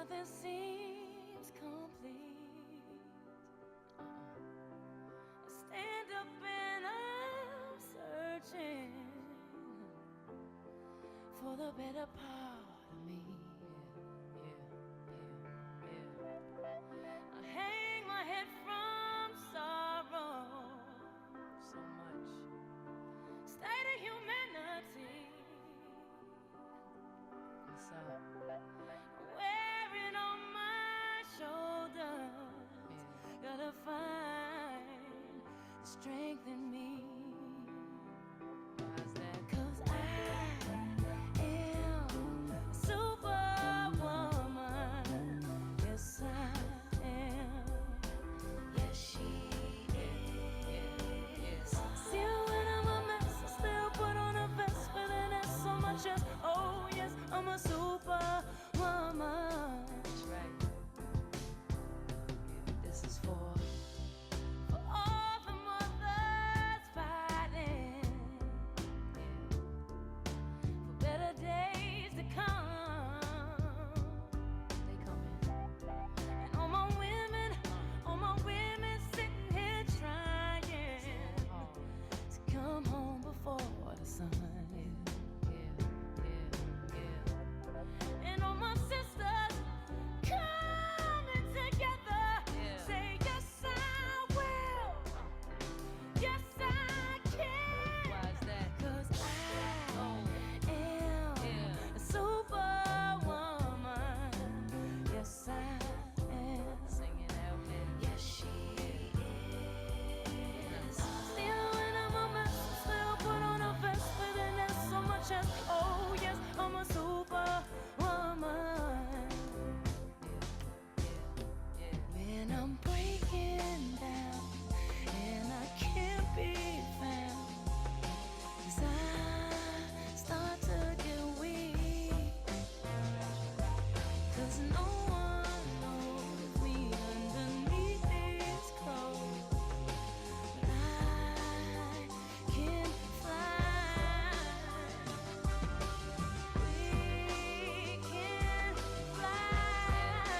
nothing seems complete. I stand up and I'm searching for the better part of me. I hang my head from sorrow. So much state of humanity. Wearing on my shoulders, gotta find the strength in me. Why's that? 'Cause I am a superwoman. Yes, I am. Yes, she is. Still when I'm a mess, I still put on a vest with an S on my chest. Oh yes, I'm a superwoman. That's right. This is for all the mothers fighting for better days to come. They coming. And all my women sitting here trying to come home before the sun. And all my sisters coming together, say yes I will, yes I can. Why's that? 'Cause I am a superwoman. Yes I am. Sing it out, man. Yes she is. Still when I'm a mess, I still put on a vest with an S on my chest. Oh yes, I'm a superwoman. When I'm breaking down and I can't be found, 'cause I start to get weak, 'cause no one knows me underneath these clothes, but I can fly. We can fly.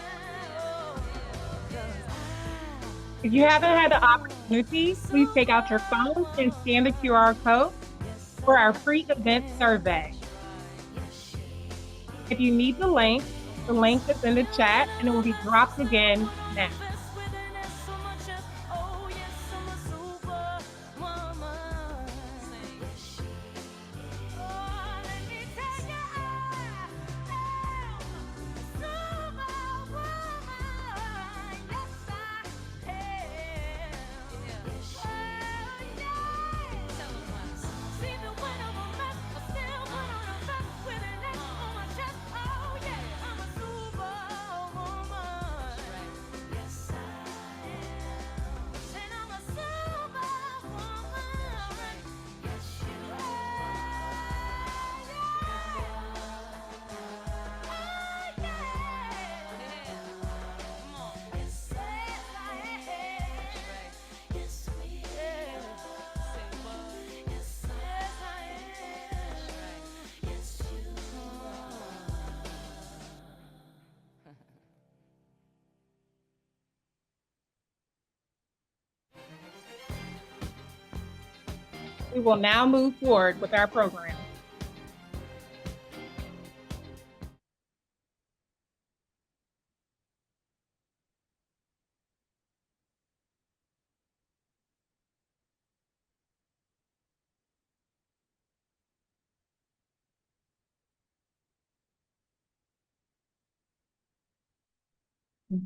Oh, 'cause If you haven't had the opportunity, please take out your phone and scan the QR code for our free event survey. If you need the link is in the chat and it will be dropped again now. oh yes, I'm a superwoman. Oh, let me tell you, I am a superwoman. Yes, I am. Oh, yeah. See the when I'm a mess, I still put on a vest with an X on my chest. Oh yeah, I'm a superwoman. Yes, I am. And I'm a superwoman. Yes, you are. Yeah. Come on. Yes, I am. Yes, we are. Yes, I am. Yes, you are. We will now move forward with our program.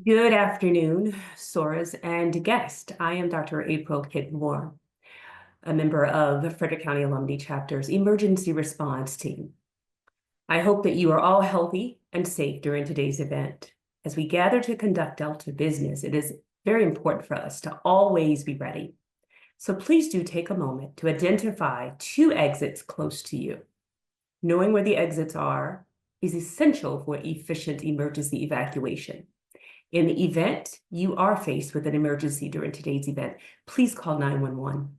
Good afternoon, SORAs and guest. I am Dr. April Kidd-Moore, a member of the Frederick County Alumni Chapter's Emergency Response Team. I hope that you are all healthy and safe during today's event. As we gather to conduct Delta business, it is very important for us to always be ready. So please do take a moment to identify 2 exits close to you. Knowing where the exits are is essential for efficient emergency evacuation. In the event you are faced with an emergency during today's event, please call 911.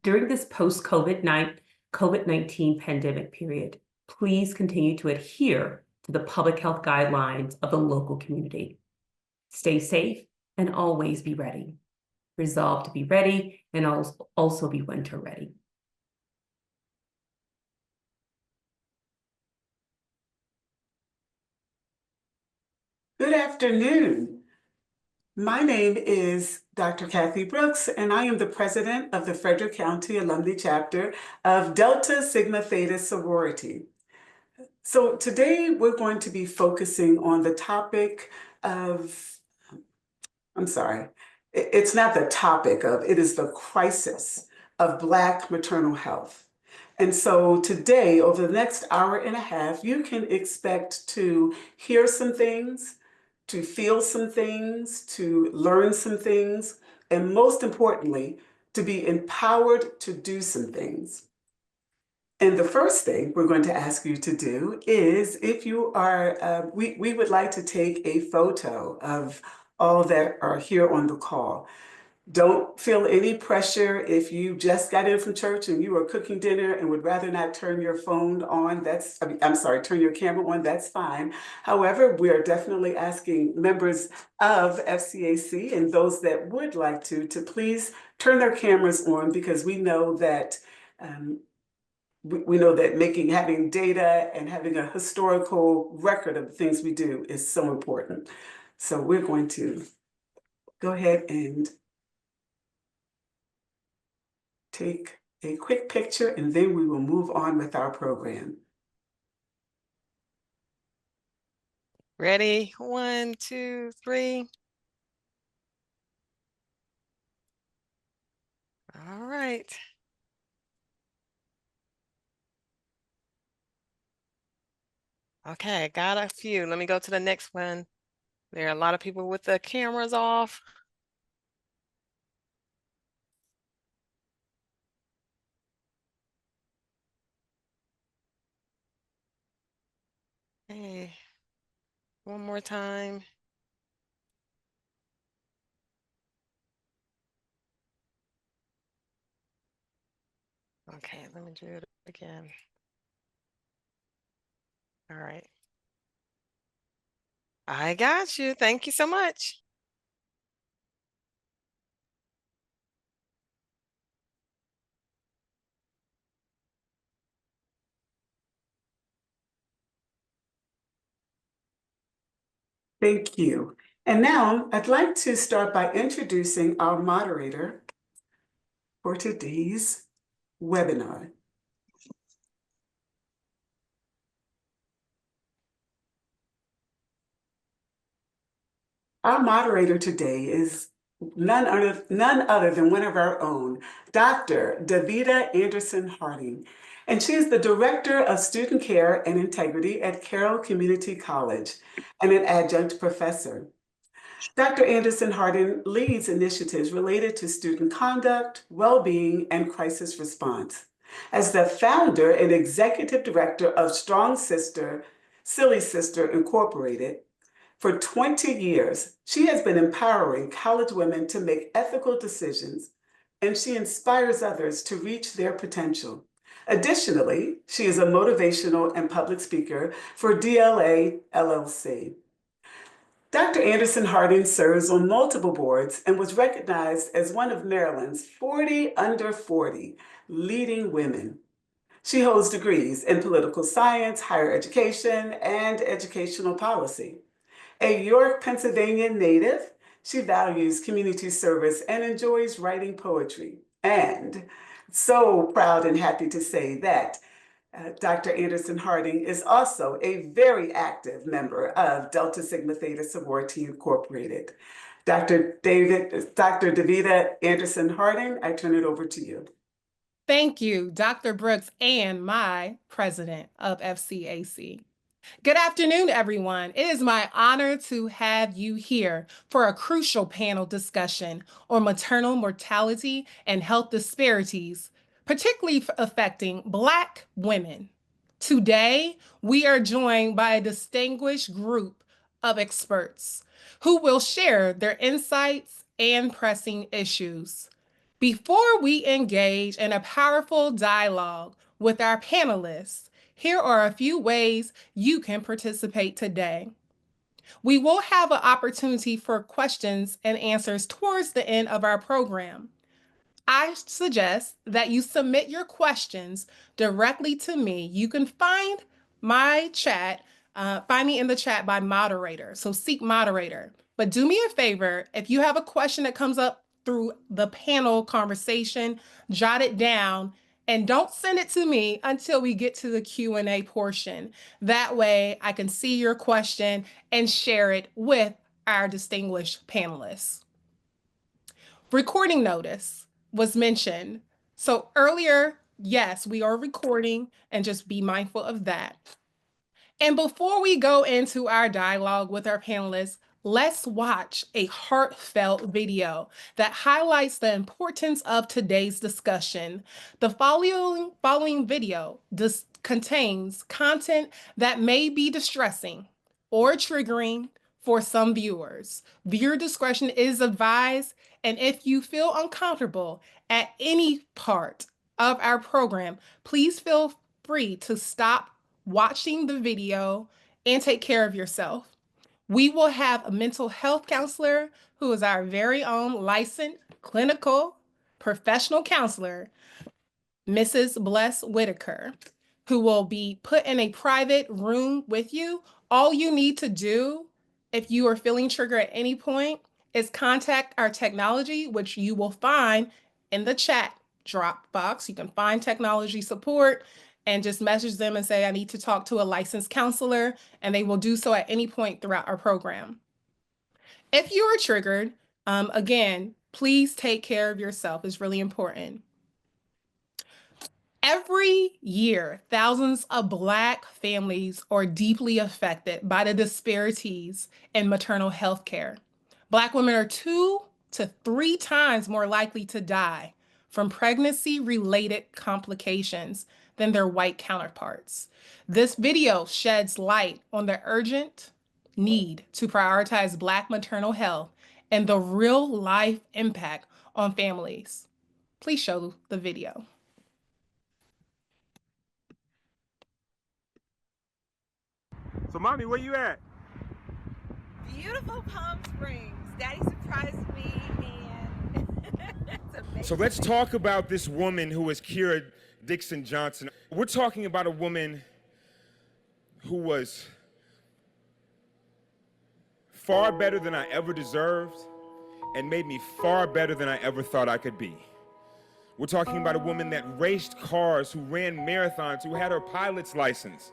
During this post-COVID-19 pandemic period, please continue to adhere to the public health guidelines of the local community. Stay safe and always be ready. Resolve to be ready and also be winter ready. Good afternoon. My name is Dr. Kathy Brooks, and I am the president of the Frederick County Alumni Chapter of Delta Sigma Theta Sorority. So today we're going to be focusing on the topic of, it's not the topic of, it is the crisis of Black maternal health. And so today, over the next hour and a half, you can expect to hear some things, to feel some things, to learn some things, and most importantly, to be empowered to do some things. And the first thing we're going to ask you to do is, if you are, we would like to take a photo of all that are here on the call. Don't feel any pressure if you just got in from church and you are cooking dinner and would rather not turn your phone on. Turn your camera on, that's fine. However, we are definitely asking members of FCAC and those that would like to please turn their cameras on, because we know that having data and having a historical record of the things we do is so important. So we're going to go ahead and take a quick picture, and then we will move on with our program. Ready? 1, 2, 3. All right. Okay, got a few. Let me go to the next one. There are a lot of people with the cameras off. Hey, one more time. Okay, let me do it again. All right. I got you. Thank you so much. Thank you. And now I'd like to start by introducing our moderator for today's webinar. Our moderator today is none other than one of our own, Dr. Davida Anderson Harding. And she is the Director of Student Care and Integrity at Carroll Community College and an adjunct professor. Dr. Anderson Harding leads initiatives related to student conduct, well-being, and crisis response. As the founder and executive director of Strong Sister, Silly Sister Incorporated, for 20 years, she has been empowering college women to make ethical decisions, and she inspires others to reach their potential. Additionally, she is a motivational and public speaker for DLA LLC. Dr. Anderson Harding serves on multiple boards and was recognized as one of Maryland's 40 under 40 leading women. She holds degrees in political science, higher education, and educational policy. A York, Pennsylvania native, she values community service and enjoys writing poetry. And so proud and happy to say that Dr. Anderson Harding is also a very active member of Delta Sigma Theta Sorority Incorporated. Dr. Davida Anderson Harding, I turn it over to you. Thank you, Dr. Brooks and my president of FCAC. Good afternoon, everyone. It is my honor to have you here for a crucial panel discussion on maternal mortality and health disparities, particularly affecting Black women. Today, we are joined by a distinguished group of experts who will share their insights and pressing issues. Before we engage in a powerful dialogue with our panelists, Here are a few ways you can participate today. We will have an opportunity for questions and answers towards the end of our program. I suggest that you submit your questions directly to me. You can find my chat, find me in the chat by moderator. So seek moderator. But do me a favor, if you have a question that comes up through the panel conversation, jot it down and don't send it to me until we get to the Q&A portion. That way I can see your question and share it with our distinguished panelists. Recording notice was mentioned. So earlier, yes, we are recording, and just be mindful of that. And before we go into our dialogue with our panelists, let's watch a heartfelt video that highlights the importance of today's discussion. The following video contains content that may be distressing or triggering for some viewers. Viewer discretion is advised, and if you feel uncomfortable at any part of our program, please feel free to stop watching the video and take care of yourself. We will have a mental health counselor who is our very own licensed clinical professional counselor, Mrs. Bless Whitaker, who will be put in a private room with you. All you need to do if you are feeling triggered at any point is contact our technology, which you will find in the chat drop box. You can find technology support and just message them and say, I need to talk to a licensed counselor, and they will do so at any point throughout our program. If you are triggered, again, please take care of yourself. It's really important. Every year, thousands of Black families are deeply affected by the disparities in maternal health care. Black women are 2 to 3 times more likely to die from pregnancy-related complications than their white counterparts. This video sheds light on the urgent need to prioritize Black maternal health and the real-life impact on families. Please show the video. So, mommy, where you at? Beautiful Palm Springs. Daddy surprised me, and it's amazing. So let's talk about this woman who is Kira Dixon Johnson. We're talking about a woman who was far better than I ever deserved and made me far better than I ever thought I could be. We're talking about a woman that raced cars, who ran marathons, who had her pilot's license.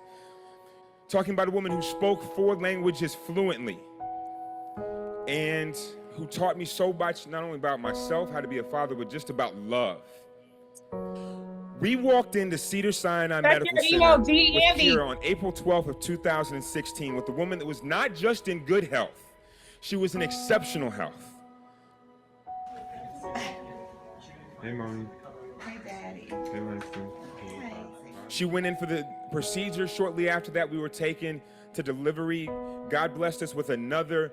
Talking about a woman who spoke 4 languages fluently and who taught me so much, not only about myself, how to be a father, but just about love. We walked into Cedars-Sinai Medical Center with Kira on April 12th of 2016 with a woman that was not just in good health, she was in exceptional health. Hey, Mommy. Hey, Daddy. Hey, Winston. Hey. She went in for the procedure. Shortly after that, we were taken to delivery. God blessed us with another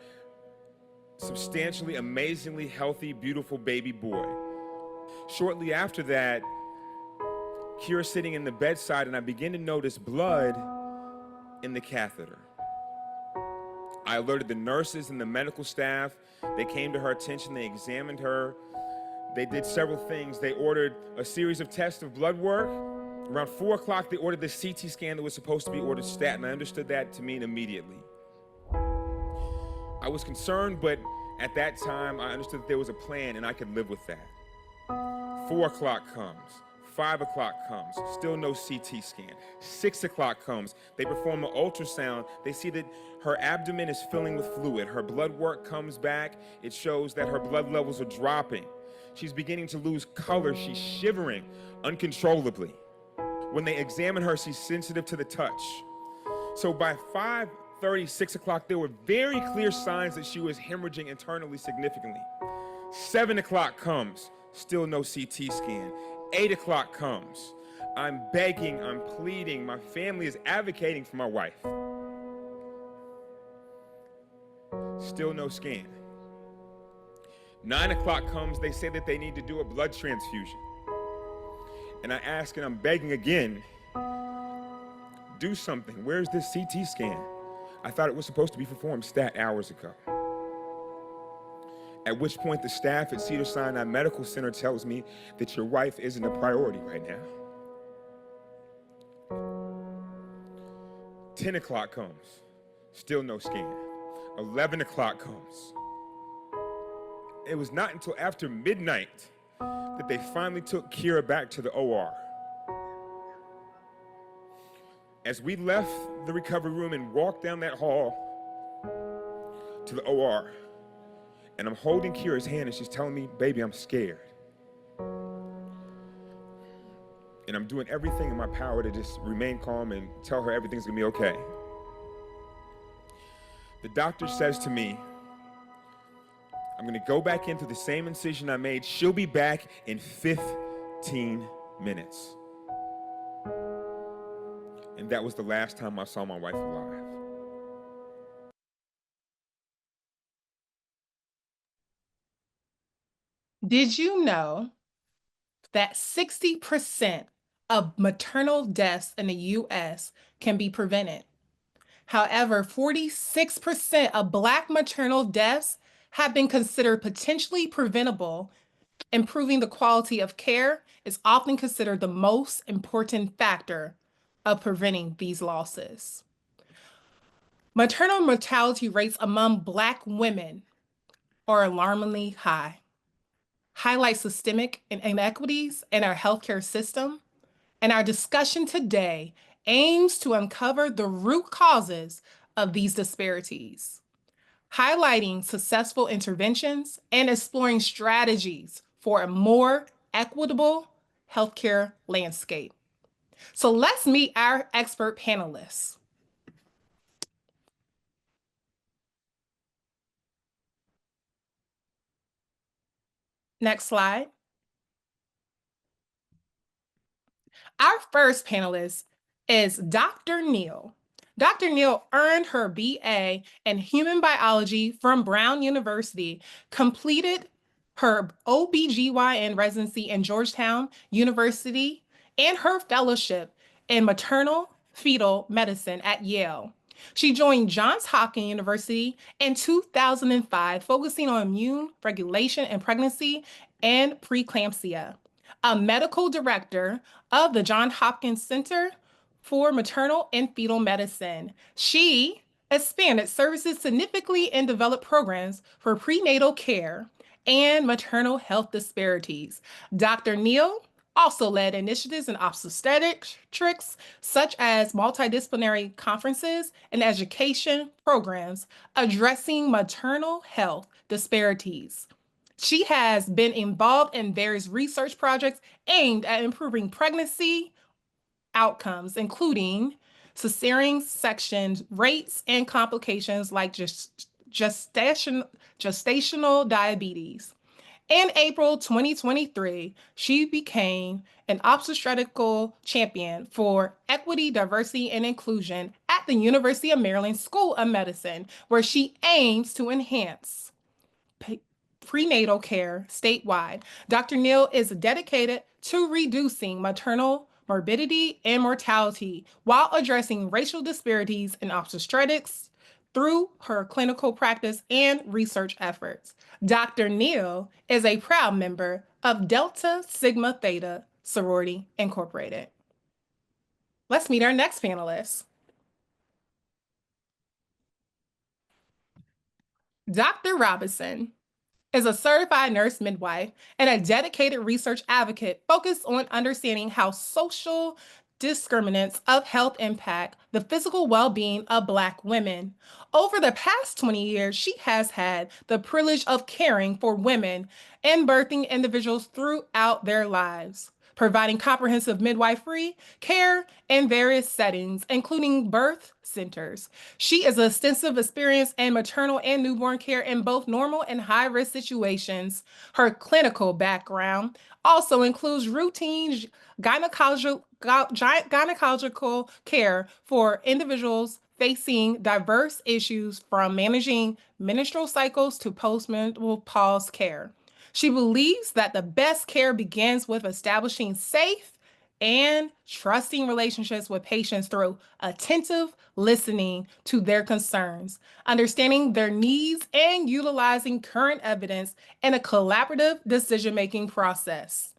substantially, amazingly healthy, beautiful baby boy. Shortly after that, Kira's sitting in the bedside, and I begin to notice blood in the catheter. I alerted the nurses and the medical staff. They came to her attention. They examined her. They did several things. They ordered a series of tests of blood work. Around 4 o'clock, they ordered the CT scan that was supposed to be ordered stat, and I understood that to mean immediately. I was concerned, but at that time, I understood that there was a plan, and I could live with that. 4 o'clock comes. 5 o'clock comes, still no CT scan. 6 o'clock comes, they perform an ultrasound. They see that her abdomen is filling with fluid. Her blood work comes back. It shows that her blood levels are dropping. She's beginning to lose color. She's shivering uncontrollably. When they examine her, she's sensitive to the touch. So by 5:30, 6 o'clock, there were very clear signs that she was hemorrhaging internally significantly. 7 o'clock comes, still no CT scan. 8 o'clock comes. I'm begging, I'm pleading. My family is advocating for my wife. Still no scan. 9 o'clock comes, they say that they need to do a blood transfusion. And I ask and I'm begging again, do something. Where's this CT scan? I thought it was supposed to be performed stat hours ago. At which point the staff at Cedars-Sinai Medical Center tells me that your wife isn't a priority right now. 10 o'clock comes, still no scan. 11 o'clock comes. It was not until after midnight that they finally took Kira back to the OR. As we left the recovery room and walked down that hall to the OR, and I'm holding Kira's hand and she's telling me, baby, I'm scared. And I'm doing everything in my power to just remain calm and tell her everything's gonna be okay. The doctor says to me, I'm gonna go back into the same incision I made. She'll be back in 15 minutes. And that was the last time I saw my wife alive. Did you know that 60% of maternal deaths in the US can be prevented? However, 46% of Black maternal deaths have been considered potentially preventable. Improving the quality of care is often considered the most important factor of preventing these losses. Maternal mortality rates among Black women are alarmingly high, highlight systemic inequities in our healthcare system, and our discussion today aims to uncover the root causes of these disparities, highlighting successful interventions and exploring strategies for a more equitable healthcare landscape. So let's meet our expert panelists. Next slide. Our first panelist is Dr. Neal. Dr. Neal earned her BA in Human Biology from Brown University, completed her OBGYN residency in Georgetown University, and her fellowship in maternal fetal medicine at Yale. She joined Johns Hopkins University in 2005, focusing on immune regulation in pregnancy and preeclampsia. A medical director of the Johns Hopkins Center for Maternal and Fetal Medicine. She expanded services significantly and developed programs for prenatal care and maternal health disparities. Dr. Neal also led initiatives in obstetrics, such as multidisciplinary conferences and education programs addressing maternal health disparities. She has been involved in various research projects aimed at improving pregnancy outcomes, including cesarean section rates and complications like gestational diabetes. In April 2023, she became an obstetrical champion for equity, diversity, and inclusion at the University of Maryland School of Medicine, where she aims to enhance prenatal care statewide. Dr. Neal is dedicated to reducing maternal morbidity and mortality while addressing racial disparities in obstetrics through her clinical practice and research efforts. Dr. Neal is a proud member of Delta Sigma Theta Sorority Incorporated. Let's meet our next panelist. Dr. Robinson is a certified nurse midwife and a dedicated research advocate focused on understanding how social discriminants of health impact the physical well-being of Black women. Over the past 20 years, she has had the privilege of caring for women and birthing individuals throughout their lives, providing comprehensive midwifery care in various settings, including birth centers. She has extensive experience in maternal and newborn care in both normal and high-risk situations. Her clinical background also includes routine gynecological care for individuals facing diverse issues from managing menstrual cycles to postmenopause care. She believes that the best care begins with establishing safe and trusting relationships with patients through attentive listening to their concerns, understanding their needs, and utilizing current evidence in a collaborative decision-making process.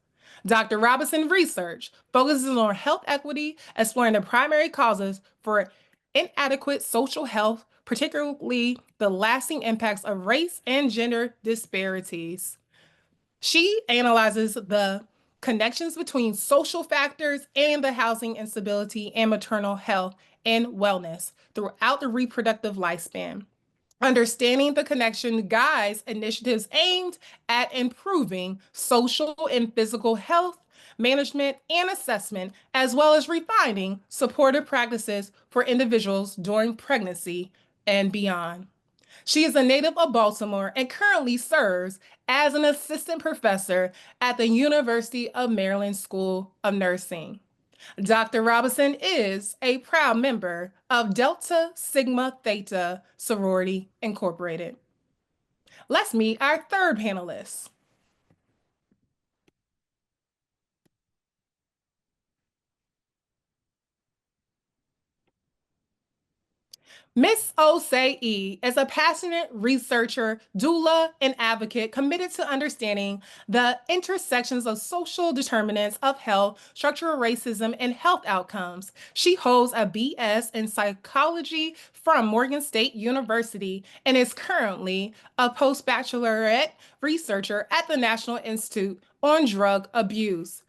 Dr. Robinson's research focuses on health equity, exploring the primary causes for inadequate social health, particularly the lasting impacts of race and gender disparities. She analyzes the connections between social factors and the housing instability and maternal health and wellness throughout the reproductive lifespan. Understanding the connection guides initiatives aimed at improving social and physical health, management, and assessment, as well as refining supportive practices for individuals during pregnancy and beyond. She is a native of Baltimore and currently serves as an assistant professor at the University of Maryland School of Nursing. Dr. Robinson is a proud member of Delta Sigma Theta Sorority Incorporated. Let's meet our third panelist. Ms. Osei is a passionate researcher, doula, and advocate committed to understanding the intersections of social determinants of health, structural racism, and health outcomes. She holds a BS in psychology from Morgan State University and is currently a postbachelorate researcher at the National Institute on Drug Abuse.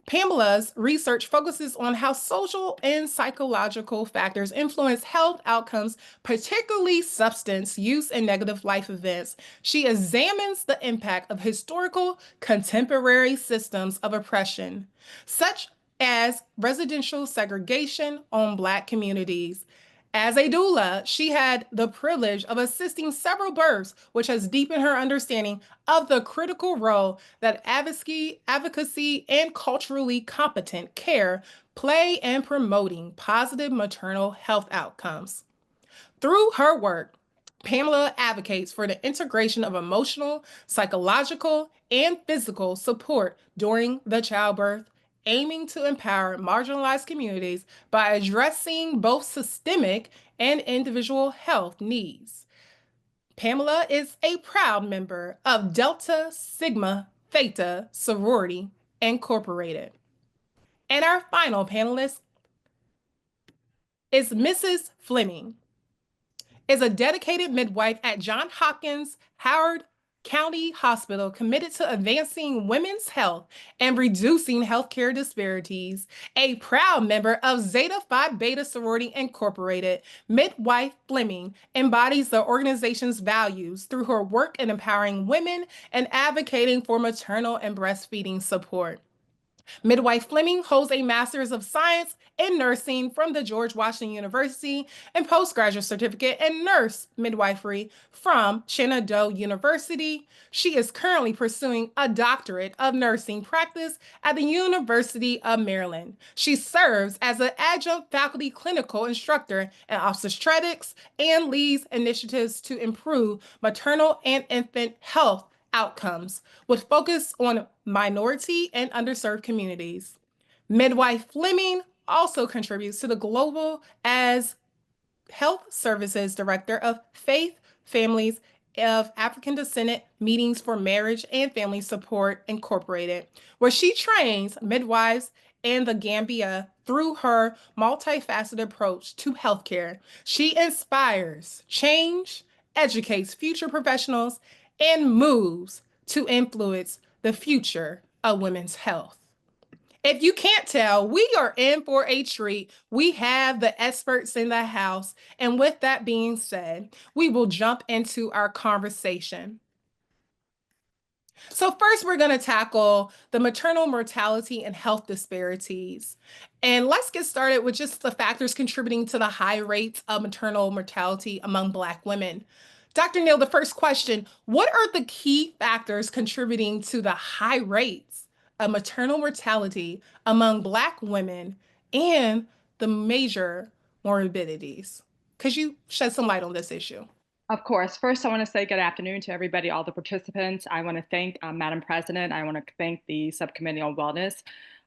Pamela's research focuses on how social and psychological factors influence health outcomes, particularly substance use and negative life events. She examines the impact of historical contemporary systems of oppression, such as residential segregation on Black communities. As a doula, she had the privilege of assisting several births, which has deepened her understanding of the critical role that advocacy, and culturally competent care play in promoting positive maternal health outcomes. Through her work, Pamela advocates for the integration of emotional, psychological, and physical support during the childbirth, aiming to empower marginalized communities by addressing both systemic and individual health needs. Pamela is a proud member of Delta Sigma Theta Sorority Incorporated. And our final panelist is Mrs. Fleming, is a dedicated midwife at Johns Hopkins Howard County Hospital committed to advancing women's health and reducing healthcare disparities. A proud member of Zeta Phi Beta Sorority Incorporated, Midwife Fleming embodies the organization's values through her work in empowering women and advocating for maternal and breastfeeding support. Midwife Fleming holds a Master's of Science in Nursing from the George Washington University and postgraduate certificate in nurse midwifery from Shenandoah University. She is currently pursuing a doctorate of nursing practice at the University of Maryland. She serves as an adjunct faculty clinical instructor in obstetrics and leads initiatives to improve maternal and infant health outcomes with focus on minority and underserved communities. Midwife Fleming also contributes to the global as Health Services Director of Faith Families of African Descendant Meetings for Marriage and Family Support Incorporated, where she trains midwives in the Gambia through her multifaceted approach to healthcare. She inspires change, educates future professionals, and moves to influence the future of women's health. If you can't tell, we are in for a treat. We have the experts in the house. And with that being said, we will jump into our conversation. So first, we're going to tackle the maternal mortality and health disparities. And let's get started with just the factors contributing to the high rates of maternal mortality among Black women. Dr. Neal, the first question, what are the key factors contributing to the high rates of maternal mortality among Black women and the major morbidities? Could you shed some light on this issue? Of course. First, I want to say good afternoon to everybody, all the participants. I want to thank Madam President. I want to thank the Subcommittee on Wellness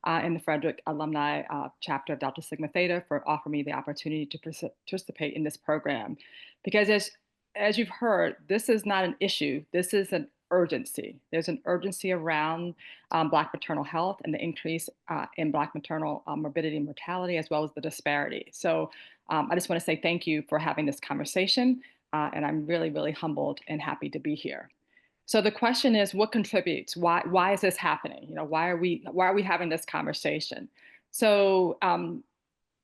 in the Frederick Alumni Chapter of Delta Sigma Theta for offering me the opportunity to participate in this program. Because as you've heard, this is not an issue, this is an urgency. There's an urgency around Black maternal health and the increase in Black maternal morbidity and mortality, as well as the disparity. So I just want to say thank you for having this conversation, and I'm really, really humbled and happy to be here. So the question is, what contributes? Why is this happening? Why are we having this conversation? So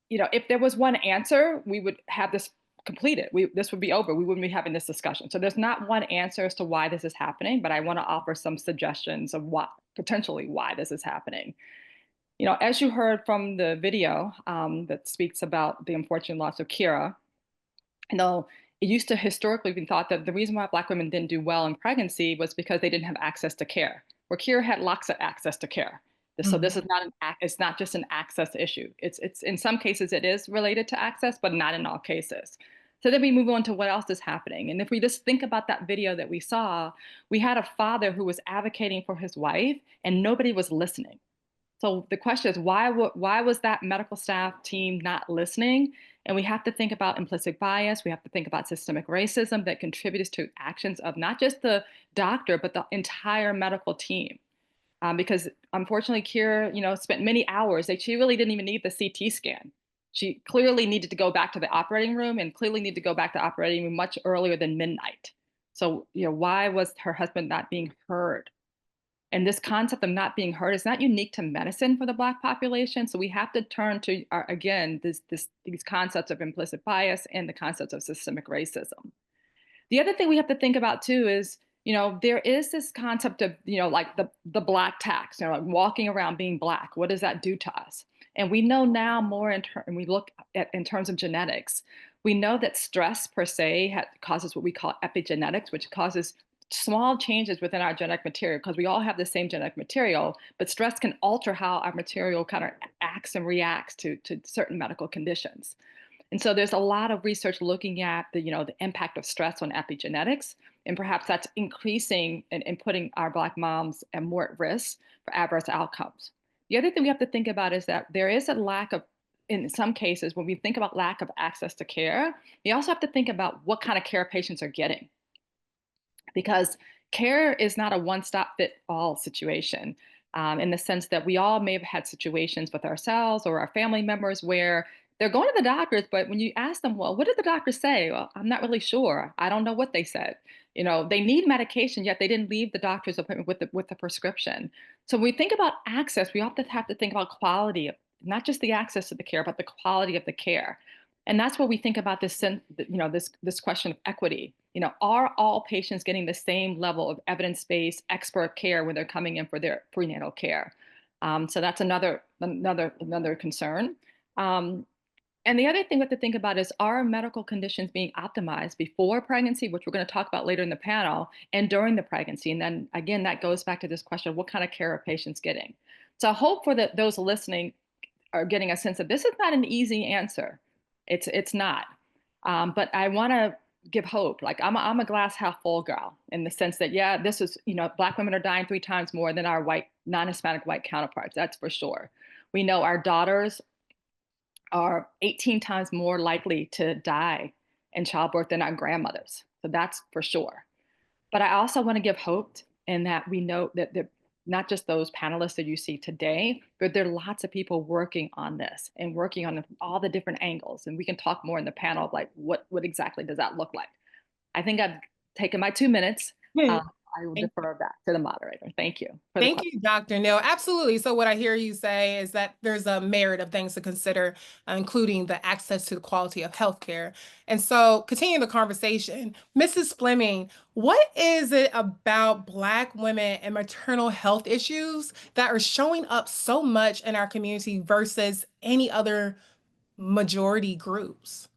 if there was one answer, we would have this completed. This would be over. We wouldn't be having this discussion. So there's not one answer as to why this is happening, but I want to offer some suggestions of potentially why this is happening. As you heard from the video that speaks about the unfortunate loss of Kira, it used to historically be thought that the reason why Black women didn't do well in pregnancy was because they didn't have access to care, where Kira had lots of access to care. So this is it's not just an access issue. It's in some cases it is related to access, but not in all cases. So then we move on to what else is happening. And if we just think about that video that we saw, we had a father who was advocating for his wife and nobody was listening. So the question is, why was that medical staff team not listening? And we have to think about implicit bias. We have to think about systemic racism that contributes to actions of not just the doctor, but the entire medical team. Because unfortunately, Kira, spent many hours. She really didn't even need the CT scan. She clearly needed to go back to the operating room and clearly needed to go back to the operating room much earlier than midnight. So, why was her husband not being heard? And this concept of not being heard is not unique to medicine for the Black population. So we have to turn to, again, these concepts of implicit bias and the concepts of systemic racism. The other thing we have to think about too is, there is this concept of, like the Black tax, like walking around being Black. What does that do to us? And we know now more and we look at in terms of genetics. We know that stress per se causes what we call epigenetics, which causes small changes within our genetic material, because we all have the same genetic material, but stress can alter how our material kind of acts and reacts to certain medical conditions. And so there's a lot of research looking at the impact of stress on epigenetics, and perhaps that's increasing and putting our Black moms more at risk for adverse outcomes. The other thing we have to think about is that there is a lack of, in some cases, when we think about lack of access to care, we also have to think about what kind of care patients are getting. Because care is not a one-stop-fit-all situation, in the sense that we all may have had situations with ourselves or our family members where they're going to the doctors, but when you ask them, well, what did the doctor say? Well, I'm not really sure. I don't know what they said. They need medication, yet they didn't leave the doctor's appointment with the prescription. So when we think about access, we often have to think about quality of not just the access to the care, but the quality of the care. And that's where we think about this question of equity. Are all patients getting the same level of evidence-based expert care when they're coming in for their prenatal care? So that's another concern. And the other thing we have to think about is, are medical conditions being optimized before pregnancy, which we're going to talk about later in the panel, and during the pregnancy? And then again, that goes back to this question of what kind of care are patients getting? So I hope those listening are getting a sense that this is not an easy answer. It's not. But I want to give hope. Like I'm a glass half full girl, in the sense that, yeah, this is, Black women are dying 3 times more than our non-Hispanic white counterparts. That's for sure. We know our daughters are 18 times more likely to die in childbirth than our grandmothers. So that's for sure. But I also want to give hope in that we know that not just those panelists that you see today, but there are lots of people working on this and working on all the different angles. And we can talk more in the panel of like, what exactly does that look like? I think I've taken my 2 minutes. I will defer back to the moderator. Thank you. Thank you, Dr. Neal. Absolutely. So what I hear you say is that there's a merit of things to consider, including the access to the quality of healthcare. And so continuing the conversation, Mrs. Fleming, what is it about Black women and maternal health issues that are showing up so much in our community versus any other majority groups?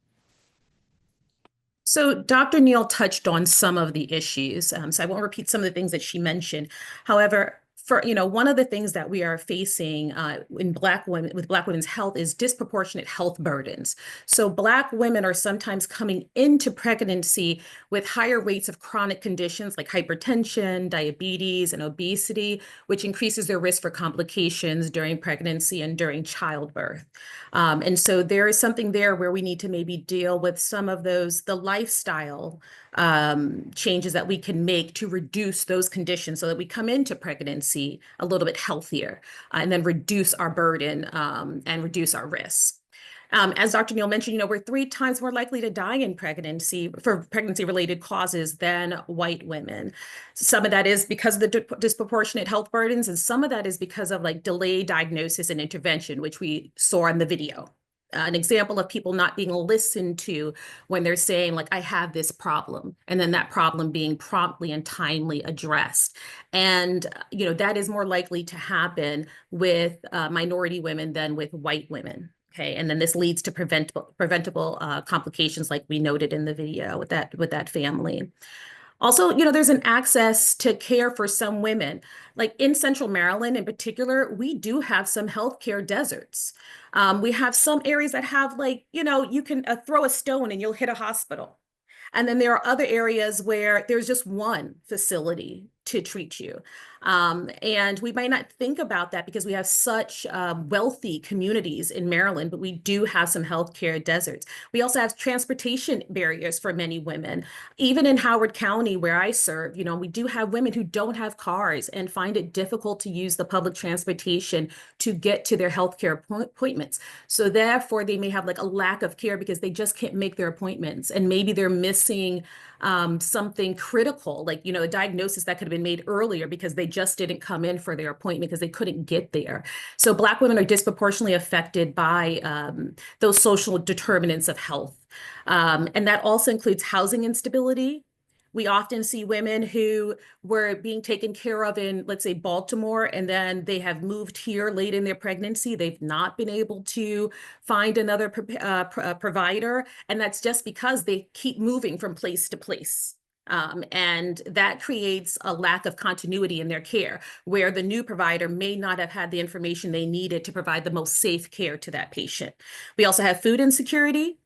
So Dr. Neal touched on some of the issues, so I won't repeat some of the things that she mentioned. However, for, one of the things that we are facing in Black women with Black women's health is disproportionate health burdens. So Black women are sometimes coming into pregnancy with higher rates of chronic conditions like hypertension, diabetes, and obesity, which increases their risk for complications during pregnancy and during childbirth. And so there is something there where we need to maybe deal with some of the lifestyle changes that we can make to reduce those conditions so that we come into pregnancy a little bit healthier and then reduce our burden and reduce our risk. As Dr. Neal mentioned, we're 3 times more likely to die in pregnancy for pregnancy-related causes than white women. Some of that is because of the disproportionate health burdens, and some of that is because of delayed diagnosis and intervention, which we saw in the video. An example of people not being listened to when they're saying, I have this problem, and then that problem being promptly and timely addressed. And, that is more likely to happen with minority women than with white women. Okay, and then this leads to preventable complications like we noted in the video with that family. Also, there's an access to care for some women. Like in Central Maryland in particular, we do have some healthcare deserts. We have some areas that have you can throw a stone and you'll hit a hospital. And then there are other areas where there's just one facility to treat you. And we might not think about that because we have such wealthy communities in Maryland, but we do have some healthcare deserts. We also have transportation barriers for many women. Even in Howard County, where I serve, we do have women who don't have cars and find it difficult to use the public transportation to get to their healthcare appointments. So therefore, they may have a lack of care because they just can't make their appointments. And maybe they're missing something critical, a diagnosis that could have been made earlier because they just didn't come in for their appointment because they couldn't get there. So Black women are disproportionately affected by those social determinants of health. And that also includes housing instability. We often see women who were being taken care of in, let's say, Baltimore, and then they have moved here late in their pregnancy. They've not been able to find another provider, and that's just because they keep moving from place to place. And that creates a lack of continuity in their care, where the new provider may not have had the information they needed to provide the most safe care to that patient. We also have food insecurity.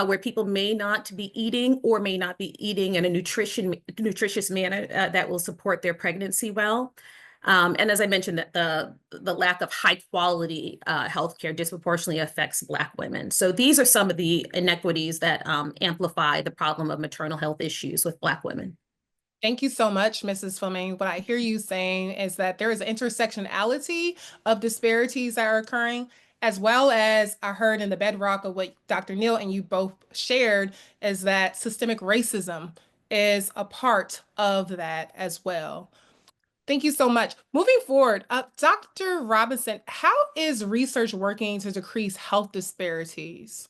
Where people may not be eating or may not be eating in a nutritious manner that will support their pregnancy well. And as I mentioned, that the lack of high quality healthcare disproportionately affects Black women. So these are some of the inequities that amplify the problem of maternal health issues with Black women. Thank you so much, Mrs. Fleming. What I hear you saying is that there is intersectionality of disparities that are occurring, as well as I heard in the bedrock of what Dr. Neal and you both shared, is that systemic racism is a part of that as well. Thank you so much. Moving forward, Dr. Robinson, how is research working to decrease health disparities?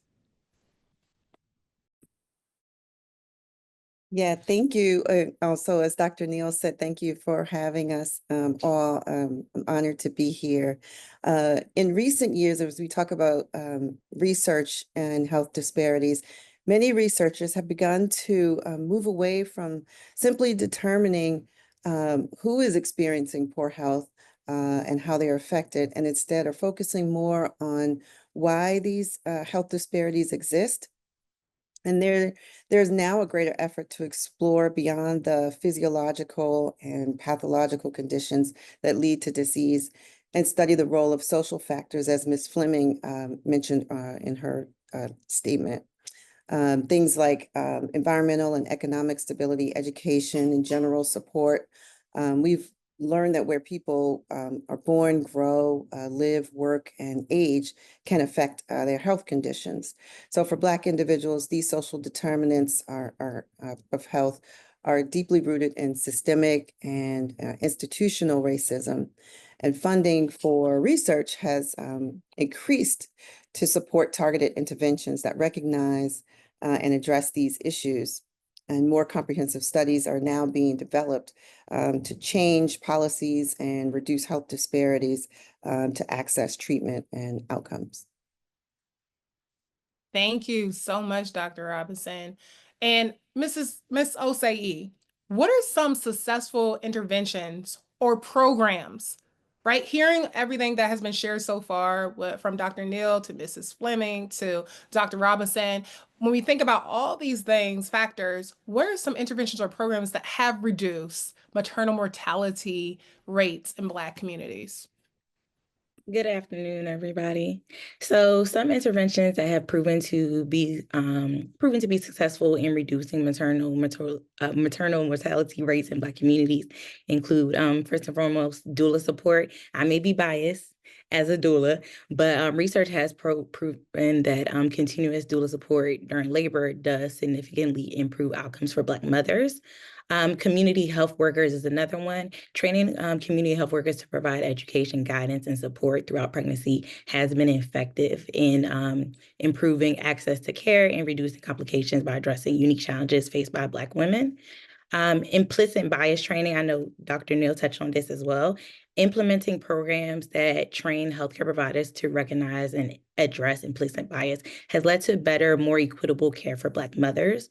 Yeah, thank you. Also, as Dr. Neal said, thank you for having us all. I'm honored to be here. In recent years, as we talk about research and health disparities, many researchers have begun to move away from simply determining who is experiencing poor health and how they are affected, and instead are focusing more on why these health disparities exist. And there's now a greater effort to explore beyond the physiological and pathological conditions that lead to disease and study the role of social factors, as Ms. Fleming mentioned in her statement. Things like environmental and economic stability, education, and general support. We've learned that where people are born, grow, live, work, and age can affect their health conditions. So for Black individuals, these social determinants of health are deeply rooted in systemic and institutional racism. And funding for research has increased to support targeted interventions that recognize and address these issues. And more comprehensive studies are now being developed to change policies and reduce health disparities to access treatment and outcomes. Thank you so much, Dr. Robinson. And Ms. Osei, what are some successful interventions or programs, right? Hearing everything that has been shared so far from Dr. Neal to Mrs. Fleming to Dr. Robinson, when we think about all these things, factors, what are some interventions or programs that have reduced maternal mortality rates in Black communities? Good afternoon, everybody. So some interventions that have proven to be successful in reducing maternal mortality rates in Black communities include first and foremost doula support. I may be biased as a doula, but research has proven that continuous doula support during labor does significantly improve outcomes for Black mothers. Community health workers is another one. Training community health workers to provide education, guidance, and support throughout pregnancy has been effective in improving access to care and reducing complications by addressing unique challenges faced by Black women. Implicit bias training, I know Dr. Neal touched on this as well. Implementing programs that train healthcare providers to recognize and address implicit bias has led to better, more equitable care for Black mothers.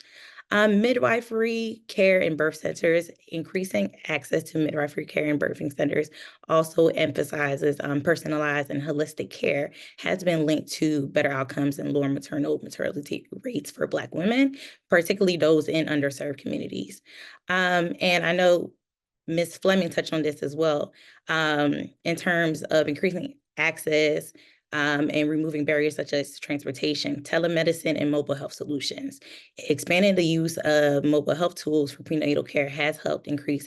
Midwifery care in birth centers, increasing access to midwifery care in birthing centers also emphasizes personalized and holistic care has been linked to better outcomes and lower mortality rates for Black women, particularly those in underserved communities. And I know Ms. Fleming touched on this as well, in terms of increasing access and removing barriers such as transportation, telemedicine, and mobile health solutions. Expanding the use of mobile health tools for prenatal care has helped increase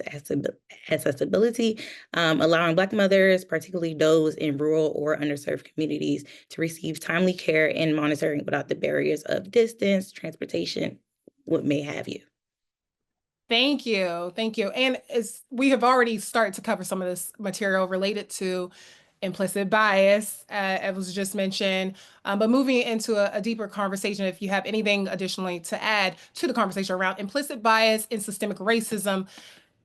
accessibility, allowing Black mothers, particularly those in rural or underserved communities, to receive timely care and monitoring without the barriers of distance, transportation, what may have you. Thank you. Thank you. And as we have already started to cover some of this material related to implicit bias, it was just mentioned, but moving into a deeper conversation, if you have anything additionally to add to the conversation around implicit bias and systemic racism.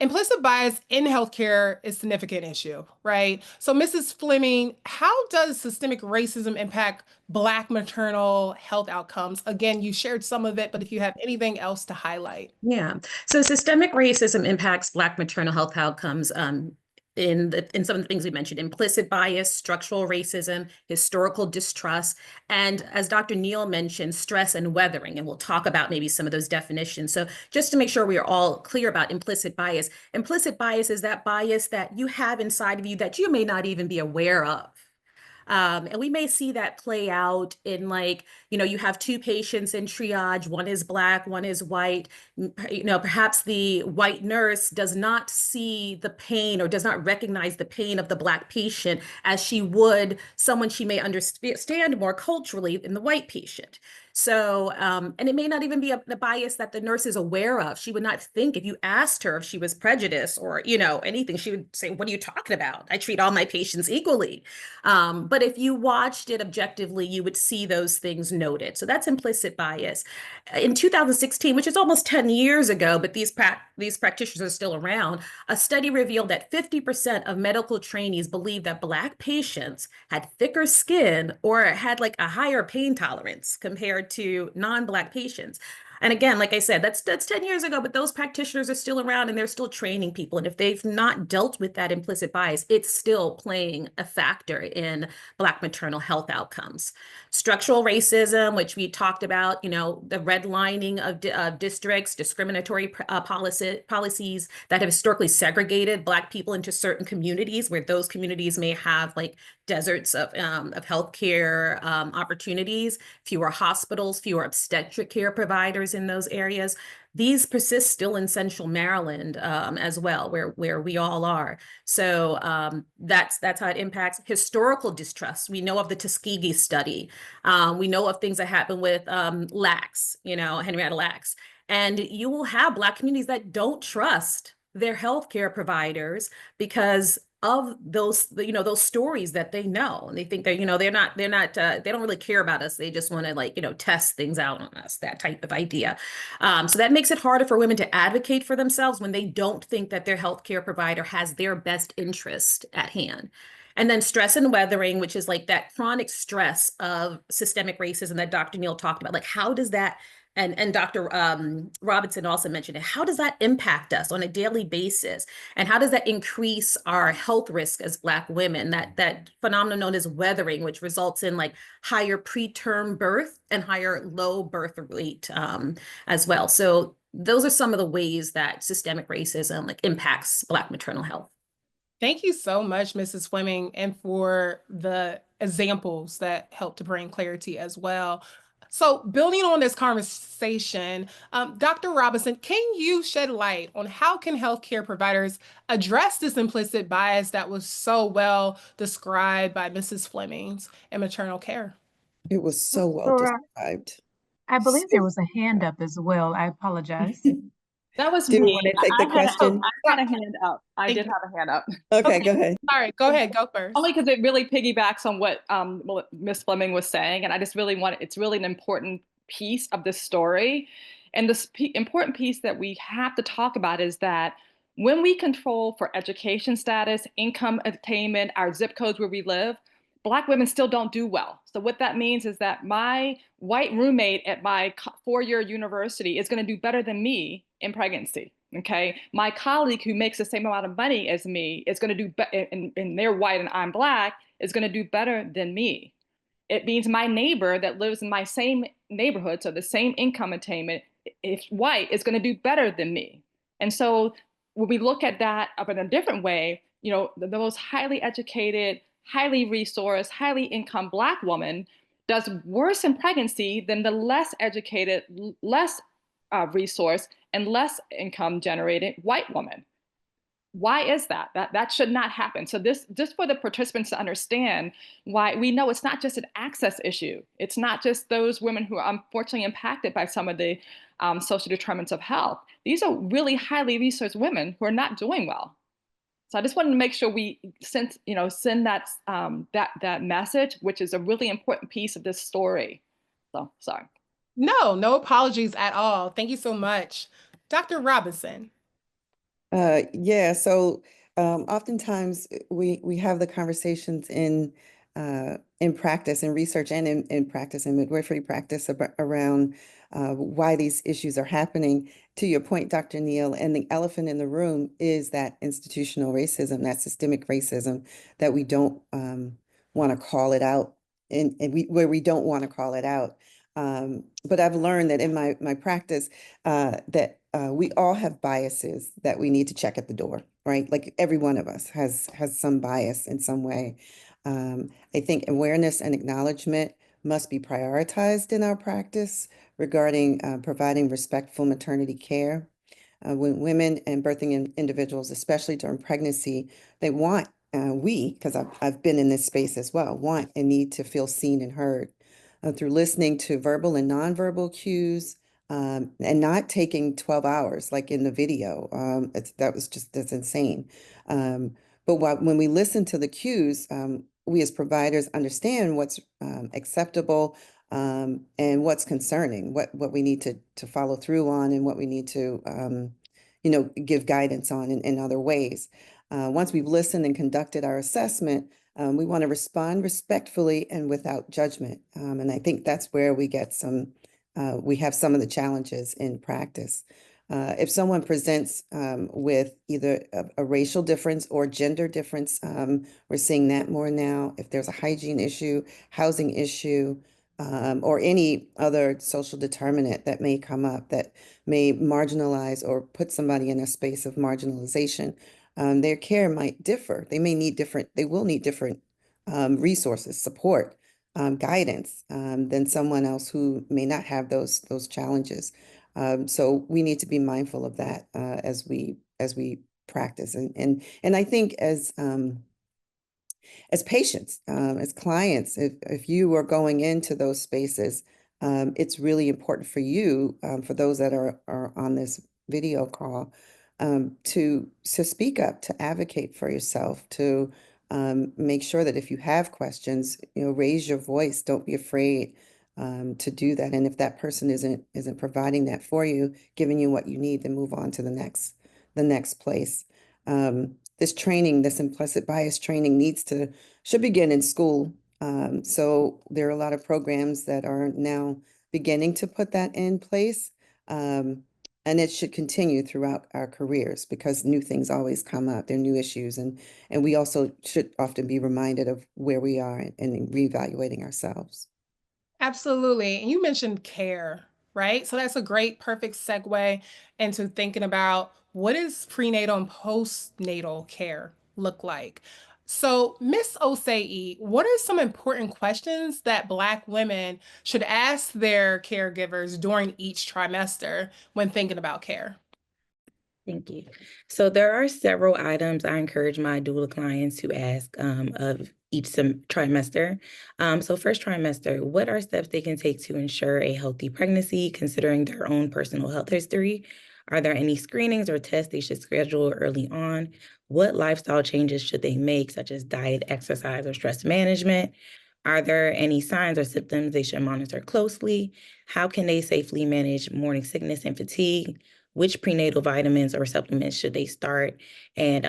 Implicit bias in healthcare is a significant issue, right? So Mrs. Fleming, how does systemic racism impact Black maternal health outcomes? Again, you shared some of it, but if you have anything else to highlight. Yeah. So systemic racism impacts Black maternal health outcomes in some of the things we mentioned: implicit bias, structural racism, historical distrust, and as Dr. Neal mentioned, stress and weathering. And we'll talk about maybe some of those definitions. So just to make sure we are all clear about implicit bias is that bias that you have inside of you that you may not even be aware of. And we may see that play out in, like, you have two patients in triage, one is Black, one is white. Perhaps the white nurse does not see the pain or does not recognize the pain of the Black patient as she would someone she may understand more culturally than the white patient. So, and it may not even be the bias that the nurse is aware of. She would not think, if you asked her if she was prejudiced or, anything, she would say, "What are you talking about? I treat all my patients equally." But if you watched it objectively, you would see those things noted. So that's implicit bias. In 2016, which is almost 10 years ago, but these practitioners are still around, a study revealed that 50% of medical trainees believed that Black patients had thicker skin or had like a higher pain tolerance compared to non-Black patients. And again, like I said, that's 10 years ago, but those practitioners are still around and they're still training people. And if they've not dealt with that implicit bias, it's still playing a factor in Black maternal health outcomes. Structural racism, which we talked about, the redlining of districts, discriminatory policies that have historically segregated Black people into certain communities, where those communities may have like deserts of healthcare opportunities, fewer hospitals, fewer obstetric care providers in those areas. These persist still in Central Maryland as well, where we all are. So that's how it impacts historical distrust. We know of the Tuskegee study. We know of things that happen with Lacks, Henrietta Lacks. And you will have Black communities that don't trust their healthcare providers because of those stories that they know, and they think that they don't really care about us. They just want to test things out on us, that type of idea. So that makes it harder for women to advocate for themselves when they don't think that their healthcare provider has their best interest at hand. And then stress and weathering, which is like that chronic stress of systemic racism that Dr. Neal talked about. Like, how does that and Dr. Robinson also mentioned it. How does that impact us on a daily basis? And how does that increase our health risk as Black women? That phenomenon known as weathering, which results in like higher preterm birth and higher low birth rate as well. So those are some of the ways that systemic racism like impacts Black maternal health. Thank you so much, Mrs. Fleming, and for the examples that help to bring clarity as well. So building on this conversation, Dr. Robinson, can you shed light on how can healthcare providers address this implicit bias that was so well described by Mrs. Fleming's in maternal care? It was so well Laura, described. I believe So there was a hand up as well. I apologize. That was Do you me. want to take the I had question? I had a hand up. I did have a hand up. Okay, go ahead. All right, go ahead, go first. Only because it really piggybacks on what Ms. Fleming was saying, and I just really want it's really an important piece of this story, and this important piece that we have to talk about is that when we control for education status, income attainment, our zip codes where we live, Black women still don't do well. So what that means is that my white roommate at my four-year university is going to do better than me in pregnancy. Okay, my colleague who makes the same amount of money as me is going to do better, and they're white and I'm Black, is going to do better than me. It means my neighbor that lives in my same neighborhood, so the same income attainment, if white, is going to do better than me. And so when we look at that up in a different way, you know, the most highly educated, highly resourced, highly income Black woman does worse in pregnancy than the less educated, less resourced, and less income generated white woman. Why is that? That should not happen. So this, just for the participants to understand why we know it's not just an access issue. It's not just those women who are unfortunately impacted by some of the social determinants of health. These are really highly resourced women who are not doing well. So I just wanted to make sure we send that that message, which is a really important piece of this story. So sorry. No apologies at all. Thank you so much. Dr. Robinson. Yeah, so oftentimes we have the conversations in practice, in research, and in practice, in midwifery practice around why these issues are happening. To your point, Dr. Neal, and the elephant in the room is that institutional racism, that systemic racism that we don't want to call it out, and where we don't want to call it out. But I've learned that in my practice that we all have biases that we need to check at the door, right? Like every one of us has some bias in some way. I think awareness and acknowledgement must be prioritized in our practice regarding providing respectful maternity care. When women and birthing individuals, especially during pregnancy, they want, because I've been in this space as well, want and need to feel seen and heard. Through listening to verbal and nonverbal cues, and not taking 12 hours like in the video. That's insane. But when we listen to the cues, we as providers understand what's acceptable and what's concerning, what we need to follow through on, and what we need to give guidance on in other ways. Once we've listened and conducted our assessment, we want to respond respectfully and without judgment. And I think that's where we get we have some of the challenges in practice. If someone presents with either a racial difference or gender difference, we're seeing that more now. If there's a hygiene issue, housing issue, or any other social determinant that may come up that may marginalize or put somebody in a space of marginalization, their care might differ. They will need different resources, support, guidance than someone else who may not have those challenges. So we need to be mindful of that as we practice. And I think as patients, as clients, if you are going into those spaces, it's really important for you, for those that are on this video call, to speak up, to advocate for yourself, to make sure that if you have questions, raise your voice. Don't be afraid to do that. And if that person isn't providing that for you, giving you what you need, then move on to the next place. This training, this implicit bias training should begin in school. So there are a lot of programs that are now beginning to put that in place. And it should continue throughout our careers because new things always come up. There are new issues, and we also should often be reminded of where we are and reevaluating ourselves. Absolutely. And you mentioned care, right? So that's a great, perfect segue into thinking about what does prenatal and postnatal care look like? So, Miss Osei, what are some important questions that Black women should ask their caregivers during each trimester when thinking about care? Thank you. So there are several items I encourage my doula clients to ask of each trimester. So first trimester, what are steps they can take to ensure a healthy pregnancy, considering their own personal health history? Are there any screenings or tests they should schedule early on? What lifestyle changes should they make, such as diet, exercise, or stress management? Are there any signs or symptoms they should monitor closely? How can they safely manage morning sickness and fatigue? Which prenatal vitamins or supplements should they start? And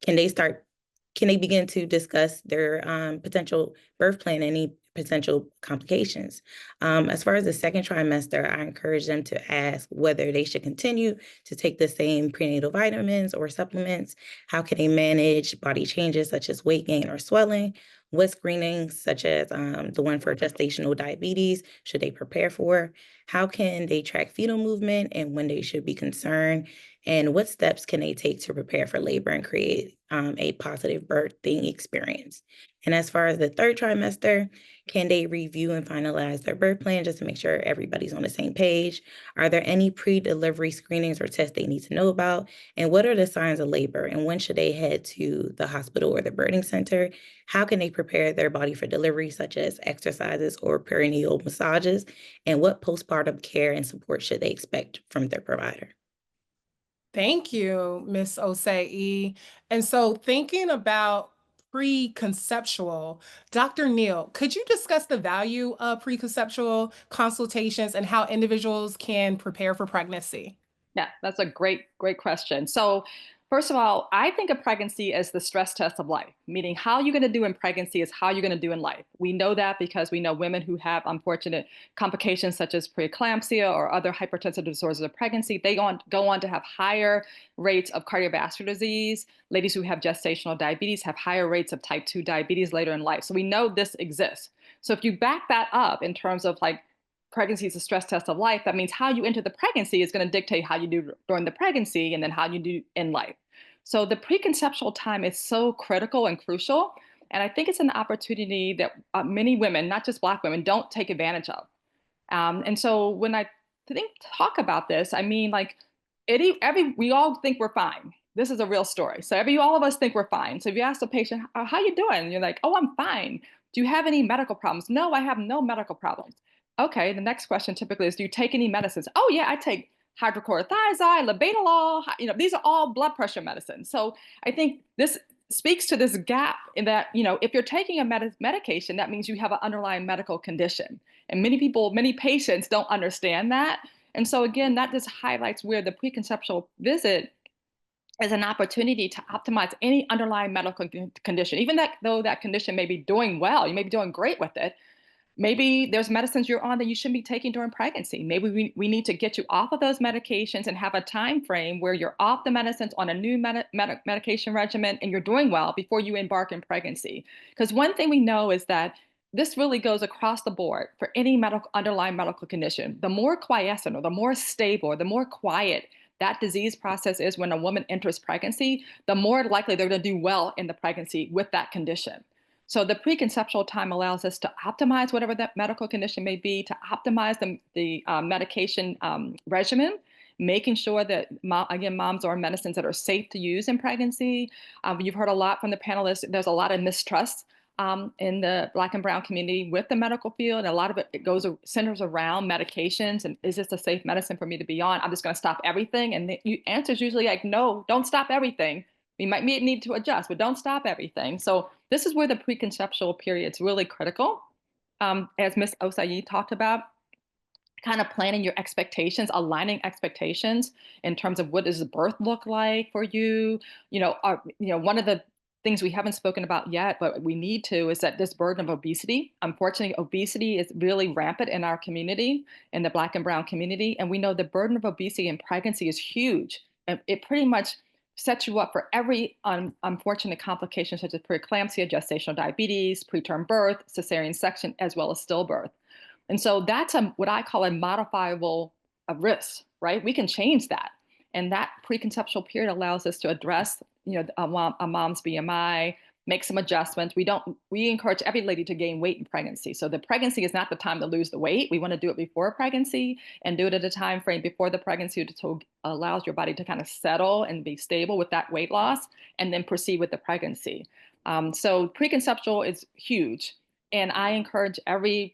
can they begin to discuss their potential birth plan, any potential complications? As far as the second trimester, I encourage them to ask whether they should continue to take the same prenatal vitamins or supplements. How can they manage body changes such as weight gain or swelling? What screenings, such as the one for gestational diabetes, should they prepare for? How can they track fetal movement and when they should be concerned? And what steps can they take to prepare for labor and create a positive birthing experience? And as far as the third trimester, can they review and finalize their birth plan just to make sure everybody's on the same page? Are there any pre-delivery screenings or tests they need to know about? And what are the signs of labor? And when should they head to the hospital or the birthing center? How can they prepare their body for delivery, such as exercises or perineal massages? And what postpartum care and support should they expect from their provider? Thank you, Miss Osei. And so thinking about preconceptual, Dr. Neal, could you discuss the value of preconceptual consultations and how individuals can prepare for pregnancy? Yeah, that's a great question. So, first of all, I think of pregnancy as the stress test of life, meaning how you're going to do in pregnancy is how you're going to do in life. We know that because we know women who have unfortunate complications such as preeclampsia or other hypertensive disorders of pregnancy, they go on to have higher rates of cardiovascular disease. Ladies who have gestational diabetes have higher rates of type 2 diabetes later in life. So we know this exists. So if you back that up in terms of like pregnancy is a stress test of life, that means how you enter the pregnancy is going to dictate how you do during the pregnancy and then how you do in life. So the preconceptual time is so critical and crucial. And I think it's an opportunity that many women, not just Black women, don't take advantage of. And so when I talk about this, I mean, like, we all think we're fine. This is a real story. So all of us think we're fine. So if you ask the patient, how you doing? And you're like, oh, I'm fine. Do you have any medical problems? No, I have no medical problems. Okay, the next question typically is, do you take any medicines? Oh yeah, I take hydrochlorothiazide, labetalol. These are all blood pressure medicines. So I think this speaks to this gap in that, if you're taking a medication, that means you have an underlying medical condition. And many patients don't understand that. And so again, that just highlights where the preconceptual visit is an opportunity to optimize any underlying medical condition. Even though that condition may be doing well, you may be doing great with it, maybe there's medicines you're on that you shouldn't be taking during pregnancy. Maybe we need to get you off of those medications and have a time frame where you're off the medicines on a new medication regimen and you're doing well before you embark in pregnancy. Because one thing we know is that this really goes across the board for any underlying medical condition. The more quiescent or the more stable or the more quiet that disease process is when a woman enters pregnancy, the more likely they're going to do well in the pregnancy with that condition. So the preconceptual time allows us to optimize whatever that medical condition may be, to optimize the medication regimen, making sure that, moms are on medicines that are safe to use in pregnancy. You've heard a lot from the panelists. There's a lot of mistrust in the Black and Brown community with the medical field. And a lot of it centers around medications. And is this a safe medicine for me to be on? I'm just going to stop everything. And the answer is usually like, no, don't stop everything. We might need to adjust, but don't stop everything. So this is where the preconceptual period is really critical. As Ms. Osei talked about, kind of planning your expectations, aligning expectations in terms of what does the birth look like for you. One of the things we haven't spoken about yet, but we need to, is that this burden of obesity. Unfortunately, obesity is really rampant in our community, in the Black and Brown community. And we know the burden of obesity in pregnancy is huge. And it pretty much sets you up for every unfortunate complication, such as preeclampsia, gestational diabetes, preterm birth, cesarean section, as well as stillbirth. And so that's what I call a modifiable risk, right? We can change that. And that preconceptual period allows us to address, a mom's BMI, make some adjustments. We encourage every lady to gain weight in pregnancy. So the pregnancy is not the time to lose the weight. We want to do it before pregnancy and do it at a time frame before the pregnancy to allows your body to kind of settle and be stable with that weight loss, and then proceed with the pregnancy. So preconceptual is huge. And I encourage every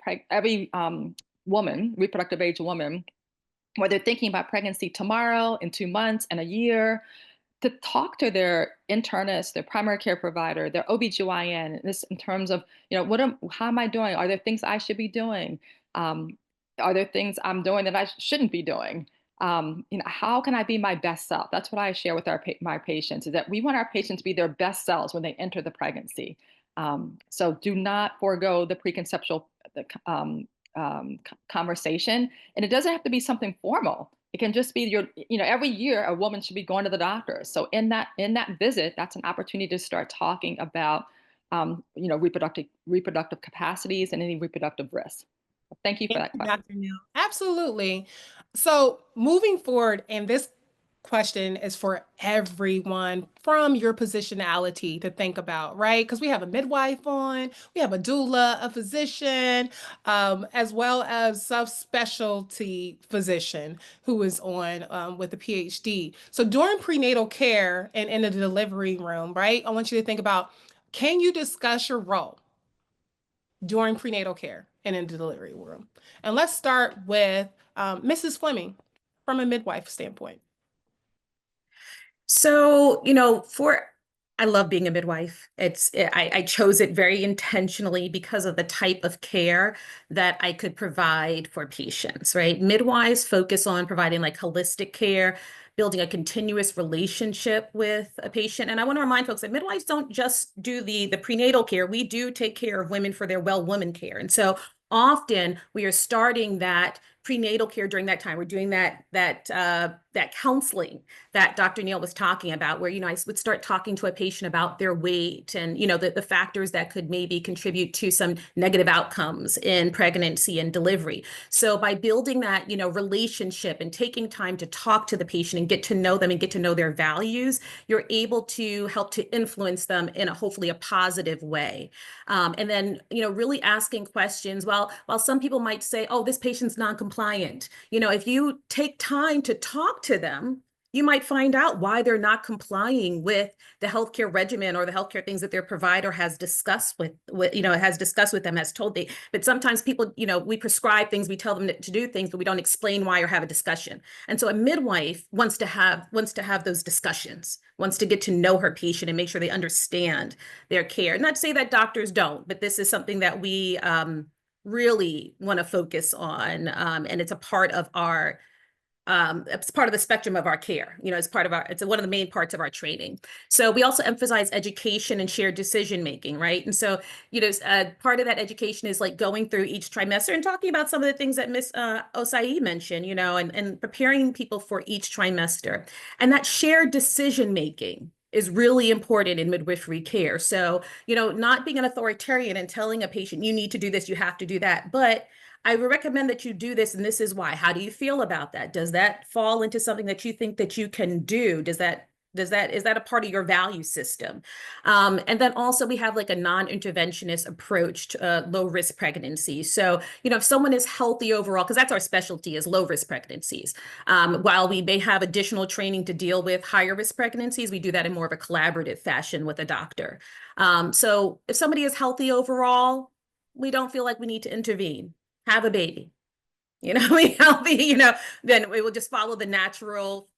woman, reproductive age woman, whether thinking about pregnancy tomorrow, in 2 months, in a year, to talk to their internist, their primary care provider, their OBGYN, this in terms of, how am I doing? Are there things I should be doing? Are there things I'm doing that I shouldn't be doing? How can I be my best self? That's what I share with my patients, is that we want our patients to be their best selves when they enter the pregnancy. So do not forego the preconceptual conversation. And it doesn't have to be something formal. It can just be every year a woman should be going to the doctor. So in that visit, that's an opportunity to start talking about, reproductive capacities and any reproductive risks. Thank you for that question. Dr. Neal. Absolutely. So moving forward, and this question is for everyone from your positionality to think about, right? Because we have a midwife on, we have a doula, a physician, as well as subspecialty physician who is on with a PhD. So during prenatal care and in the delivery room, right? I want you to think about, can you discuss your role during prenatal care and in the delivery room? And let's start with Mrs. Fleming from a midwife standpoint. So, I love being a midwife. I chose it very intentionally because of the type of care that I could provide for patients, right? Midwives focus on providing like holistic care, building a continuous relationship with a patient. And I want to remind folks that midwives don't just do the prenatal care. We do take care of women for their well woman care. And so often we are starting that prenatal care during that time. We're doing that counseling that Dr. Neal was talking about, where, I would start talking to a patient about their weight and, the factors that could maybe contribute to some negative outcomes in pregnancy and delivery. So by building that, relationship and taking time to talk to the patient and get to know them and get to know their values, you're able to help to influence them in hopefully a positive way. And then, really asking questions. While some people might say, oh, this patient's non-compliant, if you take time to talk to them, you might find out why they're not complying with the healthcare regimen or the healthcare things that their provider has discussed with them, has told them. But sometimes people, we prescribe things, we tell them to do things, but we don't explain why or have a discussion. And so a midwife wants to have those discussions, wants to get to know her patient and make sure they understand their care. Not to say that doctors don't, but this is something that we really want to focus on, and it's a part of our it's part of the spectrum of our care. It's one of the main parts of our training. So we also emphasize education and shared decision making, right? And so, part of that education is like going through each trimester and talking about some of the things that Ms. Osai mentioned, and preparing people for each trimester. And that shared decision making is really important in midwifery care. So, not being an authoritarian and telling a patient, you need to do this, you have to do that, but I would recommend that you do this, and this is why. How do you feel about that? Does that fall into something that you think that you can do? Is that a part of your value system? And then also we have like a non-interventionist approach to low risk pregnancy. So, if someone is healthy overall, because that's our specialty, is low risk pregnancies. While we may have additional training to deal with higher risk pregnancies, we do that in more of a collaborative fashion with a doctor. So if somebody is healthy overall, we don't feel like we need to intervene. Have a baby, healthy, then we will just follow the natural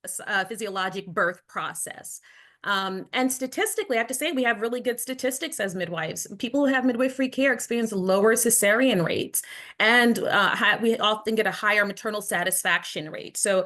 physiologic birth process. And statistically, I have to say, we have really good statistics as midwives. People who have midwifery care experience lower cesarean rates, and we often get a higher maternal satisfaction rate. So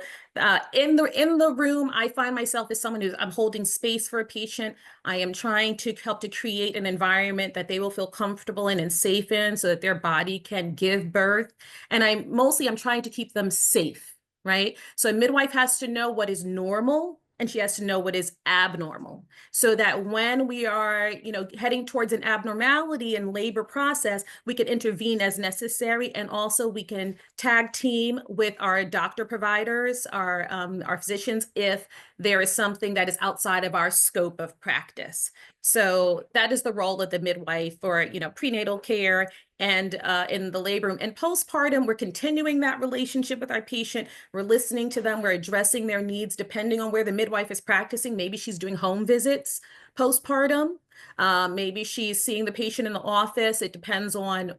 in the room, I find myself as someone I'm holding space for a patient. I am trying to help to create an environment that they will feel comfortable in and safe in, so that their body can give birth. And I'm trying to keep them safe, right? So a midwife has to know what is normal, and she has to know what is abnormal, so that when we are, heading towards an abnormality in labor process, we can intervene as necessary, and also we can tag team with our doctor providers, our physicians, if there is something that is outside of our scope of practice. So that is the role of the midwife for, prenatal care and in the labor room. And postpartum, we're continuing that relationship with our patient. We're listening to them. We're addressing their needs depending on where the midwife is practicing. Maybe she's doing home visits postpartum. Maybe she's seeing the patient in the office. It depends on,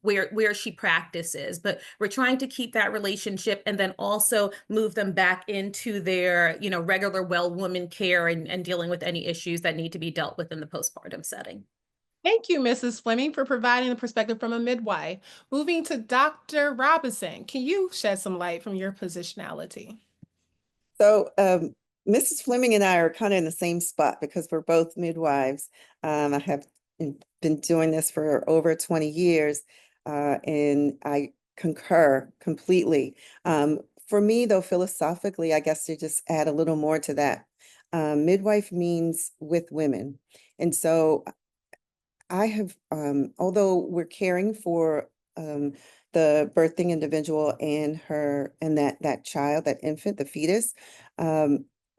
where she practices. But we're trying to keep that relationship and then also move them back into their, regular well woman care and dealing with any issues that need to be dealt with in the postpartum setting. Thank you, Mrs. Fleming, for providing the perspective from a midwife. Moving to Dr. Robinson, can you shed some light from your positionality? So Mrs. Fleming and I are kind of in the same spot because we're both midwives. I have been doing this for over 20 years, and I concur completely. For me, though, philosophically, I guess to just add a little more to that, midwife means with women. And so I have, although we're caring for the birthing individual and that child, that infant, the fetus,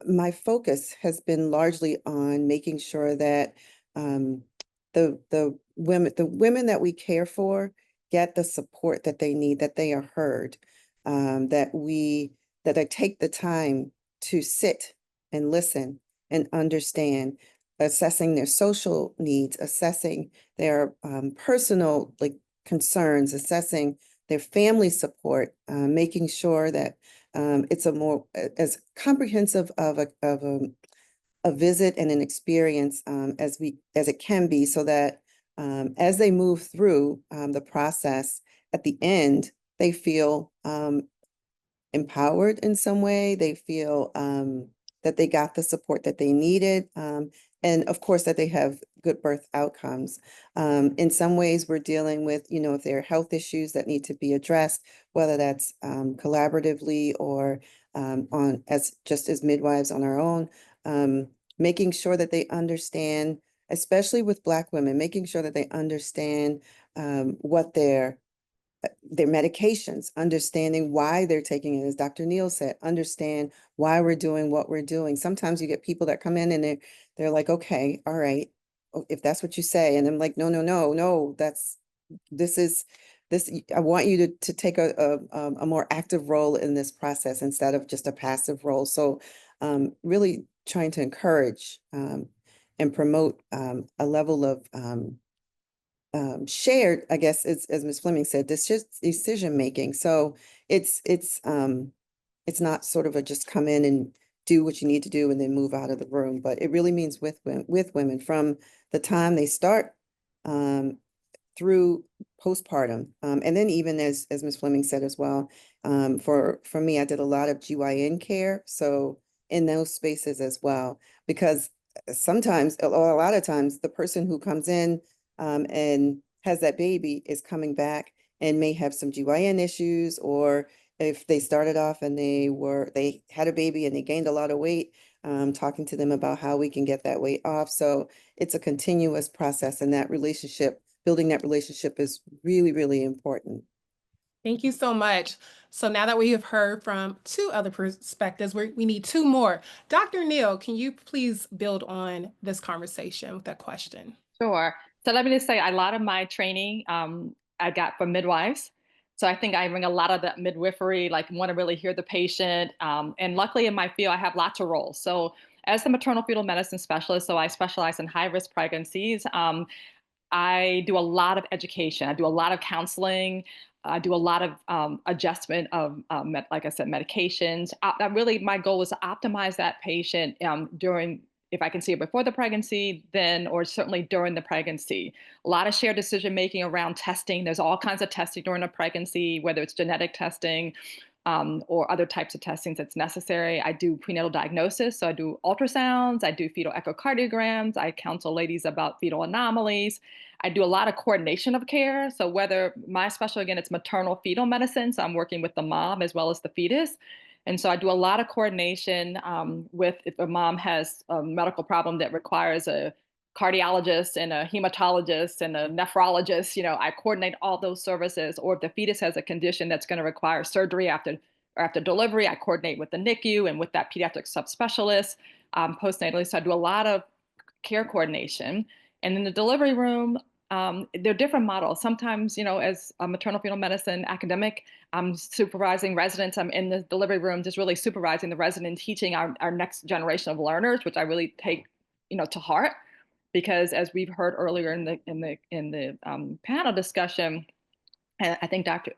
my focus has been largely on making sure that the women that we care for get the support that they need, that they are heard, that I take the time to sit and listen and understand, assessing their social needs, assessing their personal concerns, assessing their family support, making sure that it's as comprehensive of a visit and an experience as it can be, so that as they move through the process, at the end, they feel empowered in some way. They feel that they got the support that they needed. And of course, that they have good birth outcomes. In some ways, we're dealing with, if there are health issues that need to be addressed, whether that's collaboratively or just as midwives on our own, making sure that they understand, especially with Black women, making sure that they understand what their medications, understanding why they're taking it, as Dr. Neal said, understand why we're doing what we're doing. Sometimes you get people that come in and they're like, okay, all right, if that's what you say. And I'm like, no, this. I want you to take a more active role in this process instead of just a passive role. So really trying to encourage and promote a level of shared, I guess, as Ms. Fleming said, this just decision making. So it's not sort of a just come in and do what you need to do and then move out of the room, but it really means with women from the time they start through postpartum, and then even as Ms. Fleming said as well, for me, I did a lot of GYN care, so in those spaces as well, because sometimes, or a lot of times, the person who comes in and has that baby is coming back and may have some GYN issues, or if they started off and they had a baby and they gained a lot of weight, talking to them about how we can get that weight off. So it's a continuous process, and building that relationship is really, really important. Thank you so much. So now that we have heard from two other perspectives, we need two more. Dr. Neal, can you please build on this conversation with that question? Sure. So let me just say, a lot of my training I got from midwives. So I think I bring a lot of that midwifery, want to really hear the patient. And luckily in my field, I have lots of roles. So as the maternal fetal medicine specialist, so I specialize in high-risk pregnancies. I do a lot of education. I do a lot of counseling. I do a lot of adjustment of, like I said, medications. That really, my goal is to optimize that patient during if I can see it before the pregnancy, then, or certainly during the pregnancy. A lot of shared decision making around testing. There's all kinds of testing during a pregnancy, whether it's genetic testing or other types of testing that's necessary. I do prenatal diagnosis, so I do ultrasounds, I do fetal echocardiograms, I counsel ladies about fetal anomalies. I do a lot of coordination of care. So whether my specialty, again, it's maternal fetal medicine, so I'm working with the mom as well as the fetus. And so I do a lot of coordination with if a mom has a medical problem that requires a cardiologist and a hematologist and a nephrologist, you know, I coordinate all those services. Or if the fetus has a condition that's going to require surgery after delivery, I coordinate with the NICU and with that pediatric subspecialist postnatally. So I do a lot of care coordination. And in the delivery room, there are different models. Sometimes, you know, as a maternal fetal medicine academic, I'm supervising residents. I'm in the delivery room, just really supervising the resident, teaching our next generation of learners, which I really take, you know, to heart. Because as we've heard earlier in the panel discussion, and I think Dr.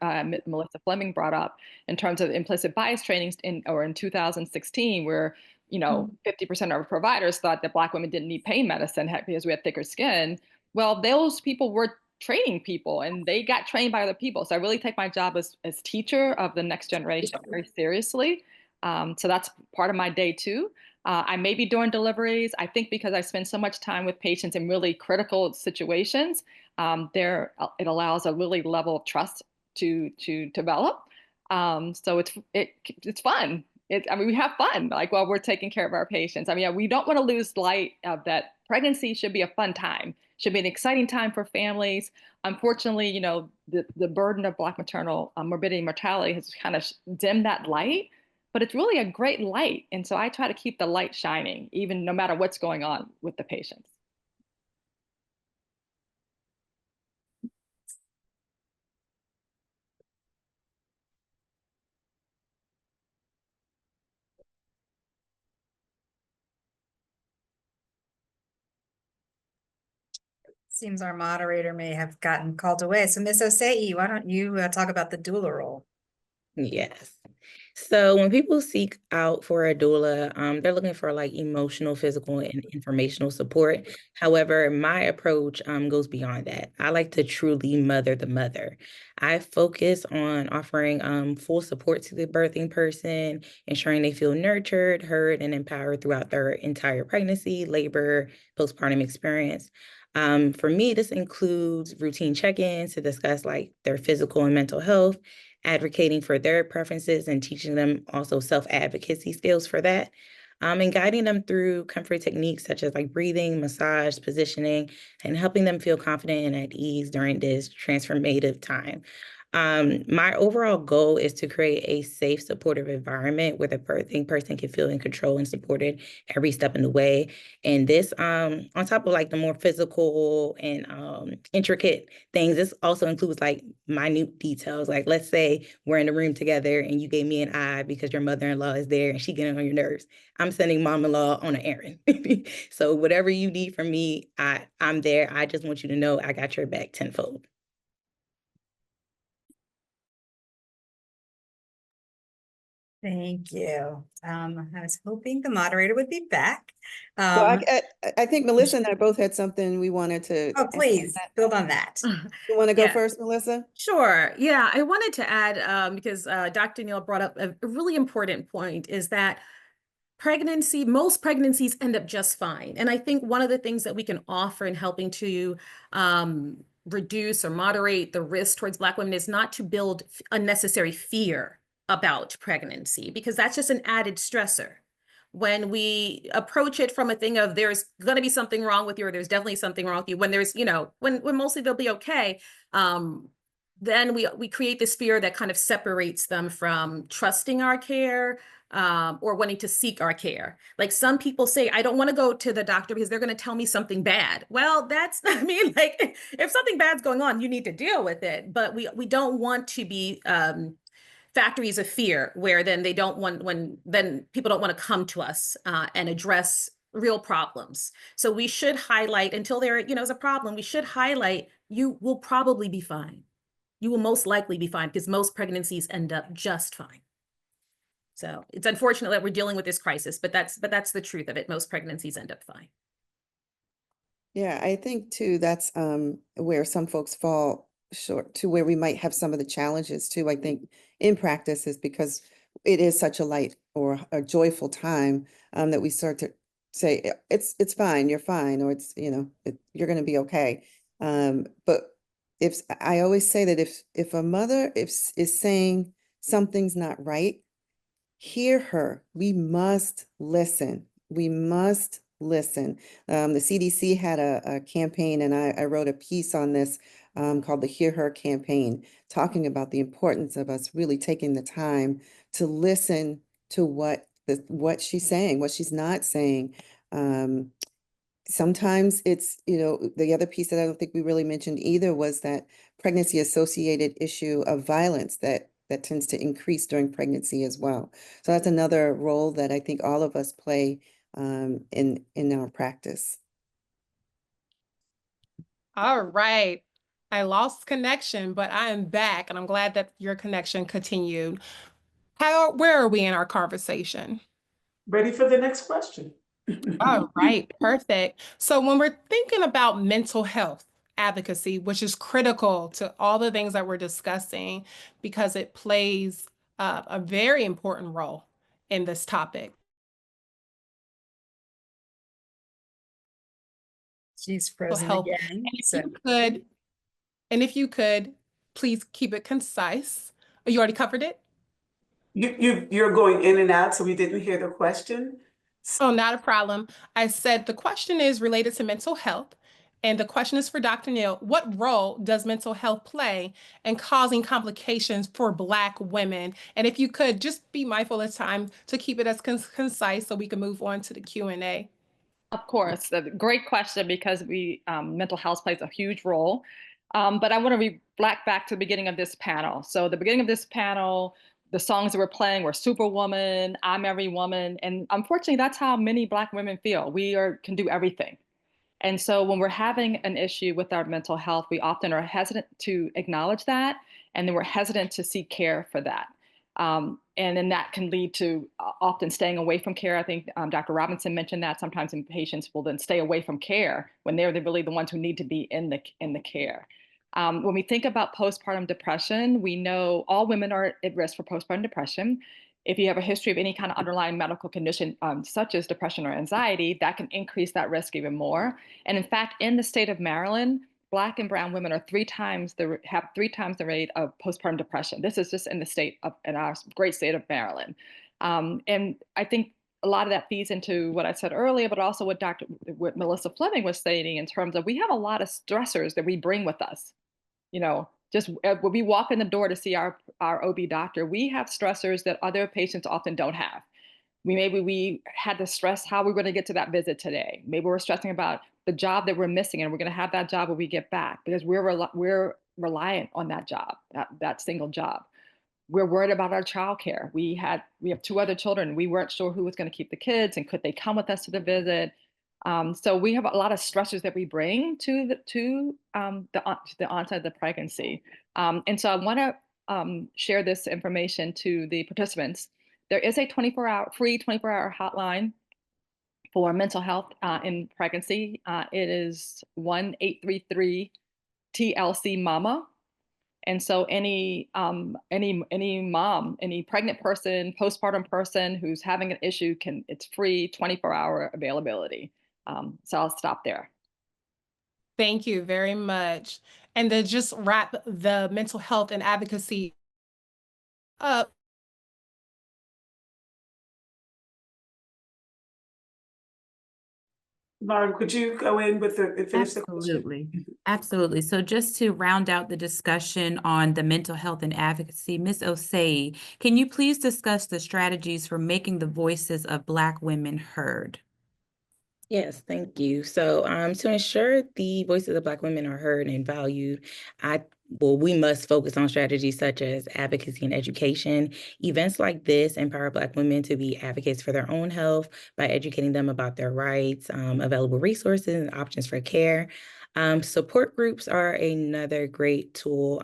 Melissa Fleming brought up in terms of implicit bias trainings in 2016, where 50% of our providers thought that Black women didn't need pain medicine because we had thicker skin. Well, those people were training people, and they got trained by other people. So I really take my job as teacher of the next generation very seriously. So that's part of my day too. I may be doing deliveries. I think because I spend so much time with patients in really critical situations, it allows a really level of trust to develop. So it's fun. I mean, we have fun, like while we're taking care of our patients. I mean, we don't want to lose sight of that pregnancy should be a fun time, should be an exciting time for families. Unfortunately, the burden of Black maternal morbidity and mortality has kind of dimmed that light, but it's really a great light. And so I try to keep the light shining, even no matter what's going on with the patients. Seems our moderator may have gotten called away. So Ms. Osei, why don't you talk about the doula role? Yes. So when people seek out for a doula, they're looking for like emotional, physical, and informational support. However, my approach goes beyond that. I like to truly mother the mother. I focus on offering full support to the birthing person, ensuring they feel nurtured, heard, and empowered throughout their entire pregnancy, labor, postpartum experience. For me, this includes routine check-ins to discuss like their physical and mental health, advocating for their preferences and teaching them also self-advocacy skills for that, and guiding them through comfort techniques such as like breathing, massage, positioning, and helping them feel confident and at ease during this transformative time. My overall goal is to create a safe, supportive environment where the birthing person can feel in control and supported every step in the way. And this, on top of like the more physical and intricate things, this also includes like minute details. Like let's say we're in a room together and you gave me an eye because your mother-in-law is there and she getting on your nerves. I'm sending mom-in-law on an errand. So whatever you need from me, I'm there. I just want you to know I got your back tenfold. Thank you. I was hoping the moderator would be back. Well, I think Melissa and I both had something we wanted to. Oh, please build on that. You want to go Yeah. first, Melissa? Sure. Yeah, I wanted to add, because Dr. Neal brought up a really important point, is that most pregnancies end up just fine. And I think one of the things that we can offer in helping to reduce or moderate the risk towards Black women is not to build unnecessary fear about pregnancy, because that's just an added stressor. When we approach it from a thing of there's going to be something wrong with you, or there's definitely something wrong with you, when there's, when mostly they'll be okay, then we create this fear that kind of separates them from trusting our care, or wanting to seek our care. Like some people say, I don't want to go to the doctor because they're going to tell me something bad. Well, that's, I mean, like if something bad's going on, you need to deal with it. But we don't want to be factories of fear where then they don't want, then people don't want to come to us and address real problems. So we should highlight until there, is a problem, we should highlight you will probably be fine. You will most likely be fine because most pregnancies end up just fine. So it's unfortunate that we're dealing with this crisis, but that's the truth of it. Most pregnancies end up fine. Yeah, I think too, that's where some folks fall short to, where we might have some of the challenges too, I think, in practice, is because it is such a light or a joyful time that we start to say, it's fine, you're fine, or it's, you're going to be okay. But if I always say that if a mother is saying something's not right, hear her. We must listen. We must listen. The CDC had a campaign, and I wrote a piece on this called the Hear Her campaign, talking about the importance of us really taking the time to listen to what she's saying, what she's not saying. Sometimes it's, the other piece that I don't think we really mentioned either was that pregnancy associated issue of violence that tends to increase during pregnancy as well. So that's another role that I think all of us play in our practice. All right. I lost connection, but I am back, and I'm glad that your connection continued. Where are we in our conversation? Ready for the next question. All right, perfect. So when we're thinking about mental health advocacy, which is critical to all the things that we're discussing, because it plays a very important role in this topic. She's frozen Help. again. And if you could, please keep it concise. Oh, you already covered it? You're going in and out, so we didn't hear the question. Oh, not a problem. I said the question is related to mental health. And the question is for Dr. Neal. What role does mental health play in causing complications for Black women? And if you could just be mindful of time to keep it as concise so we can move on to the Q&A. Of course, a great question, because mental health plays a huge role. But I want to reflect back to the beginning of this panel. So the beginning of this panel, the songs that we're playing were Superwoman, I'm Every Woman. And unfortunately, that's how many Black women feel. We can do everything. And so when we're having an issue with our mental health, we often are hesitant to acknowledge that, and then we're hesitant to seek care for that. And then that can lead to often staying away from care. I think Dr. Robinson mentioned that sometimes patients will then stay away from care when they're really the ones who need to be in the care. When we think about postpartum depression, we know all women are at risk for postpartum depression. If you have a history of any kind of underlying medical condition, such as depression or anxiety, that can increase that risk even more. And in fact, in the state of Maryland, Black and brown women have 3 times the rate of postpartum depression. This is just in our great state of Maryland. And I think a lot of that feeds into what I said earlier, but also what Melissa Fleming was stating in terms of we have a lot of stressors that we bring with us. Just when we walk in the door to see our OB doctor, we have stressors that other patients often don't have. Maybe we had to stress how we're going to get to that visit today. Maybe we're stressing about the job that we're missing, and we're going to have that job when we get back because we're reliant on that job, that single job. We're worried about our childcare. We have 2 other children. We weren't sure who was going to keep the kids, and could they come with us to the visit. So we have a lot of stressors that we bring to the onset of the pregnancy. And so I want to share this information to the participants. There is a free 24-hour hotline for mental health in pregnancy. It is 1-833-TLC-MAMA. And so any mom, any pregnant person, postpartum person who's having an issue it's free, 24-hour availability. So I'll stop there. Thank you very much. And to just wrap the mental health and advocacy up, Lauren, could you go in with finish the question? Absolutely. So just to round out the discussion on the mental health and advocacy, Ms. Osei, can you please discuss the strategies for making the voices of Black women heard? Yes, thank you. So to ensure the voices of Black women are heard and valued, we must focus on strategies such as advocacy and education. Events like this empower Black women to be advocates for their own health by educating them about their rights, available resources, and options for care. Support groups are another great tool.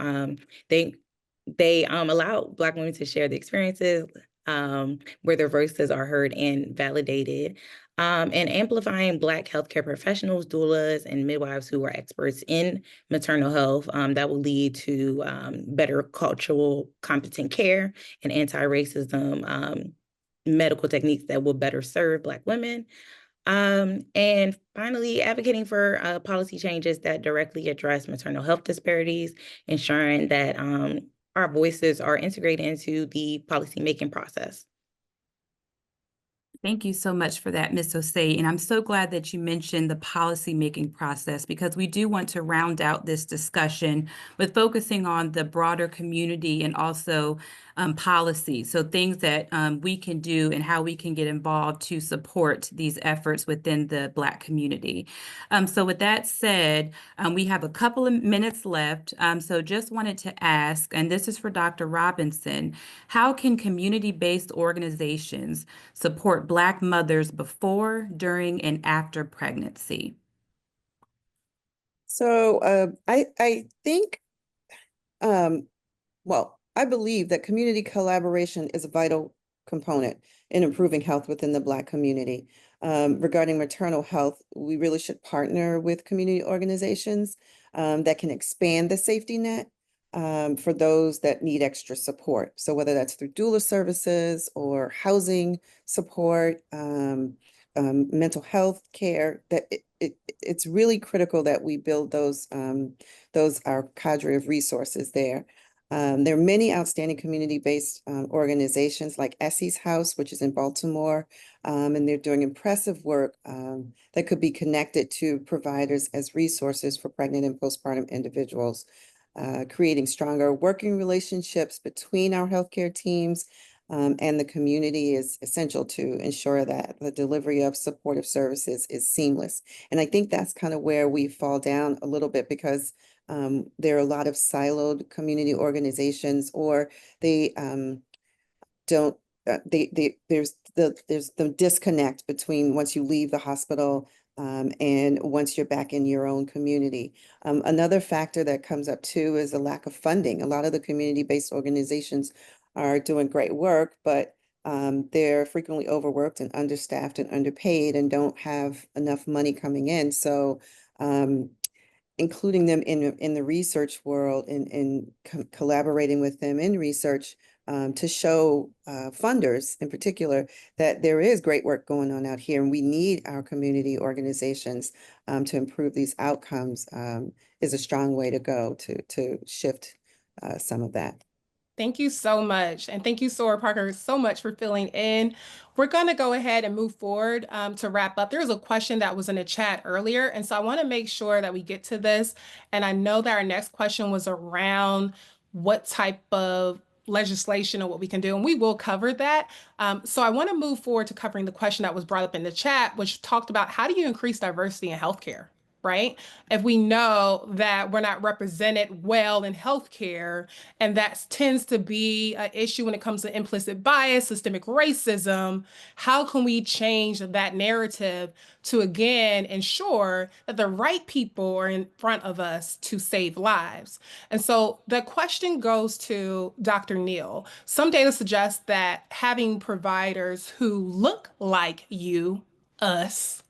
They allow Black women to share the experiences, where their voices are heard and validated, and amplifying Black healthcare professionals, doulas, and midwives who are experts in maternal health that will lead to better cultural competent care and anti-racism medical techniques that will better serve Black women. And finally, advocating for policy changes that directly address maternal health disparities, ensuring that our voices are integrated into the policymaking process. Thank you so much for that, Ms. Osei. And I'm so glad that you mentioned the policymaking process, because we do want to round out this discussion with focusing on the broader community and also policy. So things that we can do and how we can get involved to support these efforts within the Black community. So with that said, we have a couple of minutes left. So just wanted to ask, and this is for Dr. Robinson, how can community-based organizations support Black mothers before, during, and after pregnancy? So I think, well, I believe that community collaboration is a vital component in improving health within the Black community. Regarding maternal health, we really should partner with community organizations that can expand the safety net for those that need extra support. So whether that's through doula services or housing support, mental health care, that it's really critical that we build those our cadre of resources there. There are many outstanding community-based organizations like Essie's House, which is in Baltimore, and they're doing impressive work that could be connected to providers as resources for pregnant and postpartum individuals. Creating stronger working relationships between our healthcare teams and the community is essential to ensure that the delivery of supportive services is seamless. And I think that's kind of where we fall down a little bit, because there are a lot of siloed community organizations, or they don't, there's the disconnect between once you leave the hospital and once you're back in your own community. Another factor that comes up too is a lack of funding. A lot of the community-based organizations are doing great work, but they're frequently overworked and understaffed and underpaid and don't have enough money coming in. So including them in the research world and collaborating with them in research to show funders in particular that there is great work going on out here, and we need our community organizations to improve these outcomes is a strong way to go to shift some of that. Thank you so much. And thank you, Sora Parker, so much for filling in. We're going to go ahead and move forward to wrap up. There was a question that was in the chat earlier, and so I want to make sure that we get to this. And I know that our next question was around what type of legislation or what we can do, and we will cover that. So I want to move forward to covering the question that was brought up in the chat, which talked about how do you increase diversity in healthcare? Right? If we know that we're not represented well in healthcare, and that tends to be an issue when it comes to implicit bias, systemic racism, how can we change that narrative to, again, ensure that the right people are in front of us to save lives? And so the question goes to Dr. Neal. Some data suggests that having providers who look like you, us,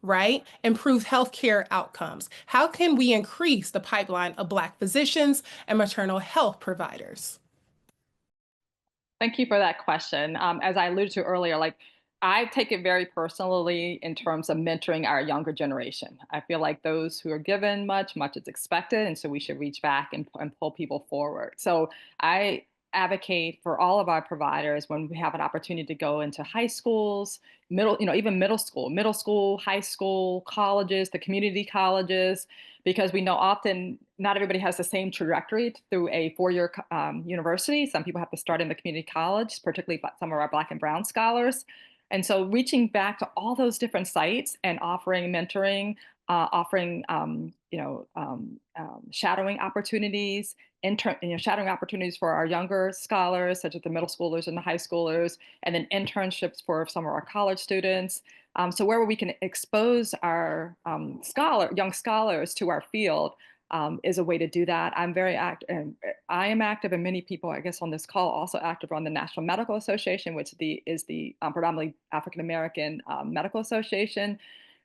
right, improve healthcare outcomes. How can we increase the pipeline of Black physicians and maternal health providers? Thank you for that question. As I alluded to earlier, I take it very personally in terms of mentoring our younger generation. I feel like those who are given much is expected, and so we should reach back and pull people forward. So I advocate for all of our providers when we have an opportunity to go into high schools, even middle school, high school, colleges, the community colleges, because we know often not everybody has the same trajectory through a four-year university. Some people have to start in the community college, particularly some of our Black and Brown scholars. And so reaching back to all those different sites and offering mentoring, offering shadowing opportunities, shadowing opportunities for our younger scholars, such as the middle schoolers and the high schoolers, and then internships for some of our college students. So where we can expose our young scholars to our field, is a way to do that. I'm very active, and I am active, and many people, I guess, on this call also active on the National Medical Association, which is the predominantly African American medical association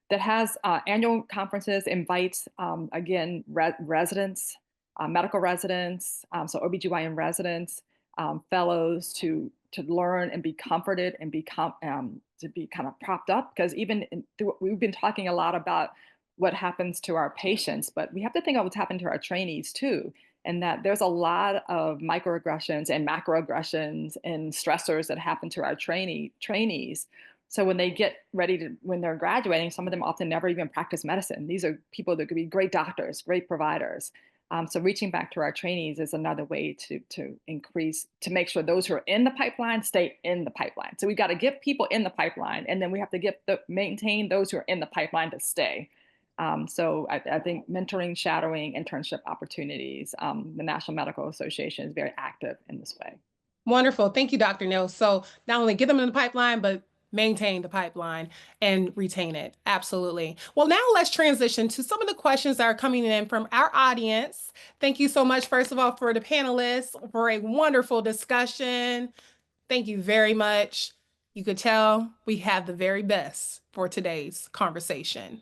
that has annual conferences, invites, again, residents, medical residents, so OBGYN residents, fellows to learn and be comforted and to be kind of propped up, because we've been talking a lot about what happens to our patients, but we have to think of what's happened to our trainees too, and that there's a lot of microaggressions and macroaggressions and stressors that happen to our trainees. So when they get ready when they're graduating, some of them often never even practice medicine. These are people that could be great doctors, great providers. So reaching back to our trainees is another way to make sure those who are in the pipeline stay in the pipeline. So we've got to get people in the pipeline, and then we have to maintain those who are in the pipeline to stay. So I think mentoring, shadowing, internship opportunities, the National Medical Association is very active in this way. Wonderful. Thank you, Dr. Neal. So not only get them in the pipeline, but maintain the pipeline and retain it. Absolutely. Well, now let's transition to some of the questions that are coming in from our audience. Thank you so much, first of all, for the panelists for a wonderful discussion. Thank you very much. You could tell we have the very best for today's conversation.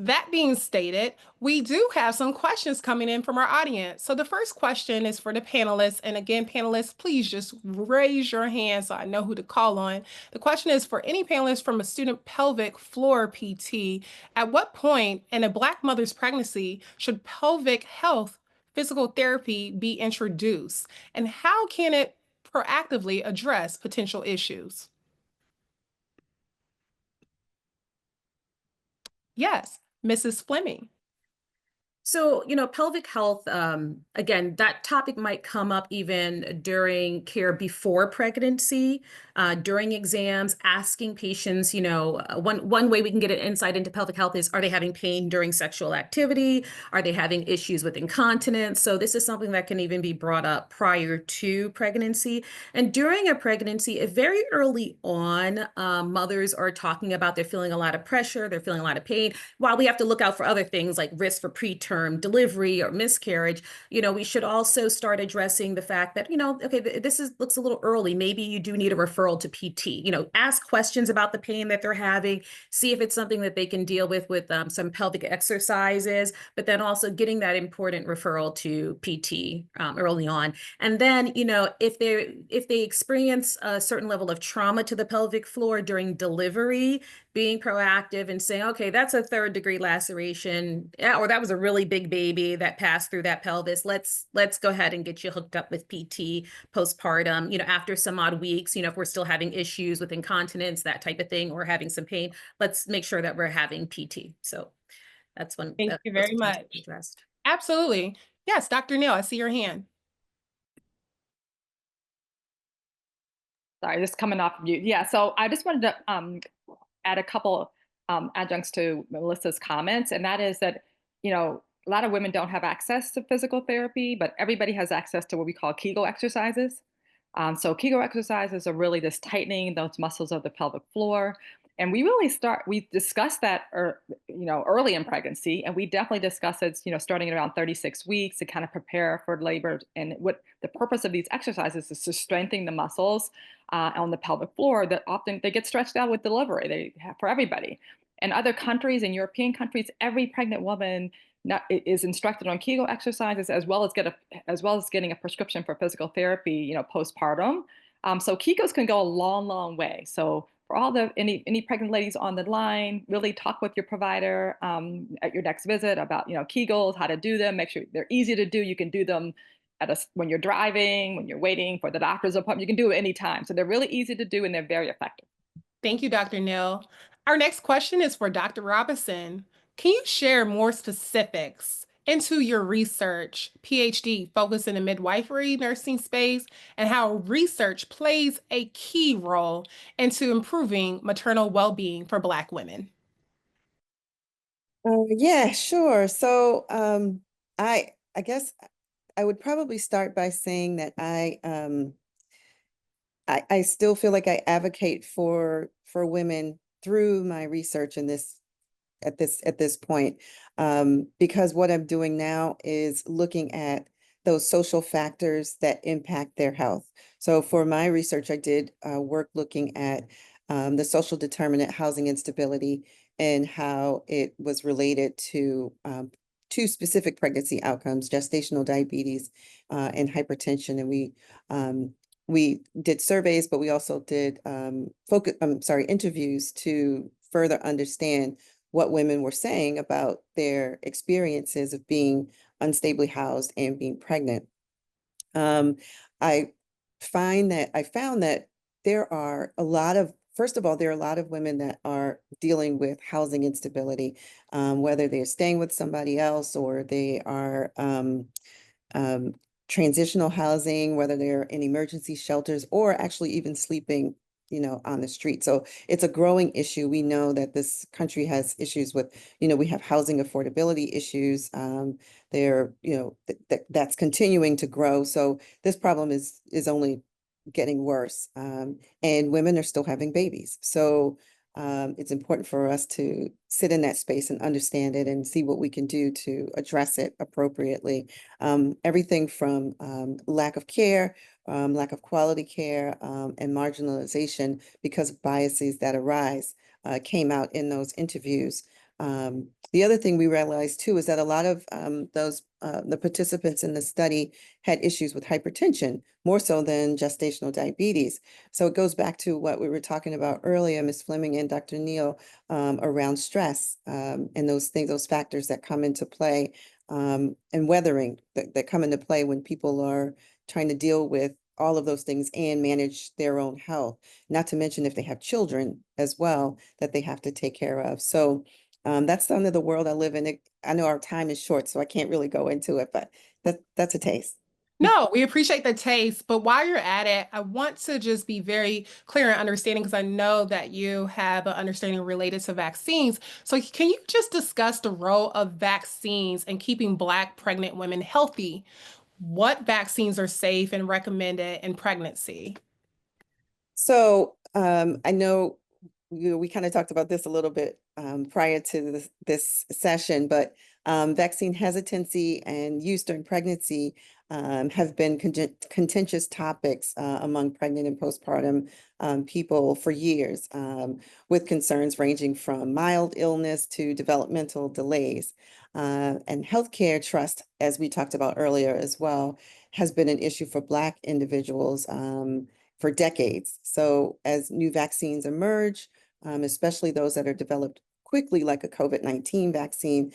That being stated, we do have some questions coming in from our audience. So the first question is for the panelists. And again, panelists, please just raise your hand so I know who to call on. The question is for any panelist from a student pelvic floor PT, at what point in a Black mother's pregnancy should pelvic health physical therapy be introduced? And how can it proactively address potential issues? Yes, Mrs. Fleming. So, pelvic health, again, that topic might come up even during care before pregnancy, during exams, asking patients, one way we can get an insight into pelvic health is, are they having pain during sexual activity? Are they having issues with incontinence? So this is something that can even be brought up prior to pregnancy. And during a pregnancy, very early on, mothers are talking about they're feeling a lot of pressure, they're feeling a lot of pain, while we have to look out for other things like risk for preterm delivery or miscarriage. We should also start addressing the fact that, okay, this looks a little early. Maybe you do need a referral to PT. Ask questions about the pain that they're having, see if it's something that they can deal with some pelvic exercises, but then also getting that important referral to PT early on. And then, if they experience a certain level of trauma to the pelvic floor during delivery, being proactive and saying, okay, that's a 3rd-degree laceration, or that was a really big baby that passed through that pelvis. Let's go ahead and get you hooked up with PT postpartum, after some odd weeks, if we're still having issues with incontinence, that type of thing, or having some pain, let's make sure that we're having PT. So that's one. Thank you very much. Addressed. Absolutely. Yes, Dr. Neal, I see your hand. Sorry, just coming off mute. Yeah, so I just wanted to add a couple adjuncts to Melissa's comments, and that is that, a lot of women don't have access to physical therapy, but everybody has access to what we call Kegel exercises. So Kegel exercises are really just tightening those muscles of the pelvic floor. And we discussed that, early in pregnancy, and we definitely discuss it, starting at around 36 weeks to kind of prepare for labor. And what the purpose of these exercises is to strengthen the muscles on the pelvic floor that often they get stretched out with delivery. For everybody. In other countries, in European countries, every pregnant woman is instructed on Kegel exercises as well as getting a prescription for physical therapy, postpartum. So Kegels can go a long, long way. So for any pregnant ladies on the line, really talk with your provider at your next visit about Kegels, how to do them. Make sure they're easy to do. You can do them when you're driving, when you're waiting for the doctor's appointment. You can do it anytime. So they're really easy to do and they're very effective. Thank you, Dr. Neal. Our next question is for Dr. Robinson. Can you share more specifics into your research, PhD, focused in the midwifery nursing space, and how research plays a key role into improving maternal well-being for Black women? Yeah, sure. So I guess I would probably start by saying that I still feel like I advocate for women through my research in this at this point, because what I'm doing now is looking at those social factors that impact their health. So for my research, I did work looking at the social determinant housing instability and how it was related to two specific pregnancy outcomes: gestational diabetes and hypertension. And we did surveys, but we also did interviews to further understand what women were saying about their experiences of being unstably housed and being pregnant. I found that there are a lot of, first of all, there are a lot of women that are dealing with housing instability, whether they're staying with somebody else or they are transitional housing, whether they're in emergency shelters or actually even sleeping, on the street. So it's a growing issue. We know that this country has issues with, we have housing affordability issues. That's continuing to grow. So this problem is only getting worse. And women are still having babies. So it's important for us to sit in that space and understand it and see what we can do to address it appropriately. Everything from lack of care, lack of quality care, and marginalization because of biases that arise came out in those interviews. The other thing we realized too is that a lot of the participants in the study had issues with hypertension, more so than gestational diabetes. So it goes back to what we were talking about earlier, Ms. Fleming and Dr. Neal, around stress and those things, those factors that come into play, and weathering that come into play when people are trying to deal with all of those things and manage their own health, not to mention if they have children as well that they have to take care of. So that's the end of the world I live in. I know our time is short, so I can't really go into it, but that's a taste. No, we appreciate the taste, but while you're at it, I want to just be very clear and understanding because I know that you have an understanding related to vaccines. So can you just discuss the role of vaccines in keeping Black pregnant women healthy? What vaccines are safe and recommended in pregnancy? So I know we kind of talked about this a little bit prior to this session, but vaccine hesitancy and use during pregnancy have been contentious topics among pregnant and postpartum people for years, with concerns ranging from mild illness to developmental delays. And healthcare trust, as we talked about earlier as well, has been an issue for Black individuals for decades. So as new vaccines emerge, especially those that are developed quickly, like a COVID-19 vaccine,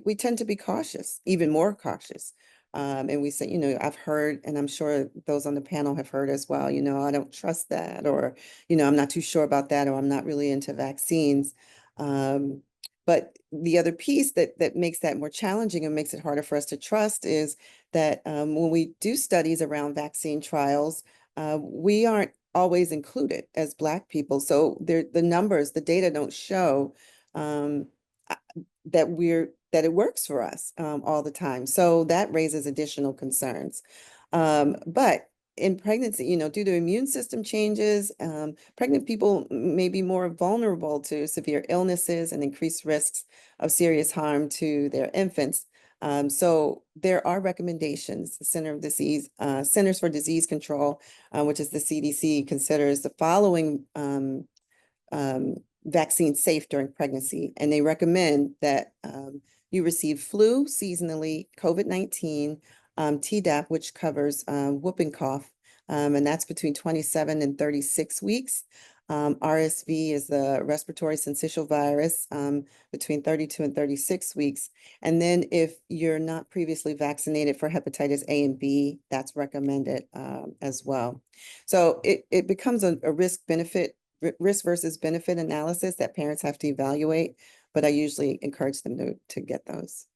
we tend to be cautious, even more cautious. And we say, I've heard, and I'm sure those on the panel have heard as well, I don't trust that, or, I'm not too sure about that, or I'm not really into vaccines. But the other piece that makes that more challenging and makes it harder for us to trust is that when we do studies around vaccine trials, we aren't always included as Black people. So the numbers, the data don't show that it works for us all the time. So that raises additional concerns. But in pregnancy, due to immune system changes, pregnant people may be more vulnerable to severe illnesses and increased risks of serious harm to their infants. So there are recommendations. The Centers for Disease Control, which is the CDC, considers the following vaccine safe during pregnancy, and they recommend that you receive flu seasonally, COVID-19, Tdap, which covers whooping cough, and that's between 27 and 36 weeks. RSV is the respiratory syncytial virus, between 32 and 36 weeks. And then if you're not previously vaccinated for hepatitis A and B, that's recommended as well. So it becomes a risk versus benefit analysis that parents have to evaluate, but I usually encourage them to get those.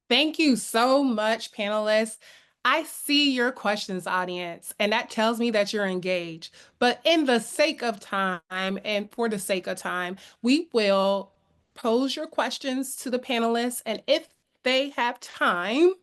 Thank you so much, panelists. I see your questions, audience, and that tells me that you're engaged. But in the sake of time and for the sake of time, we will pose your questions to the panelists. And if they have time,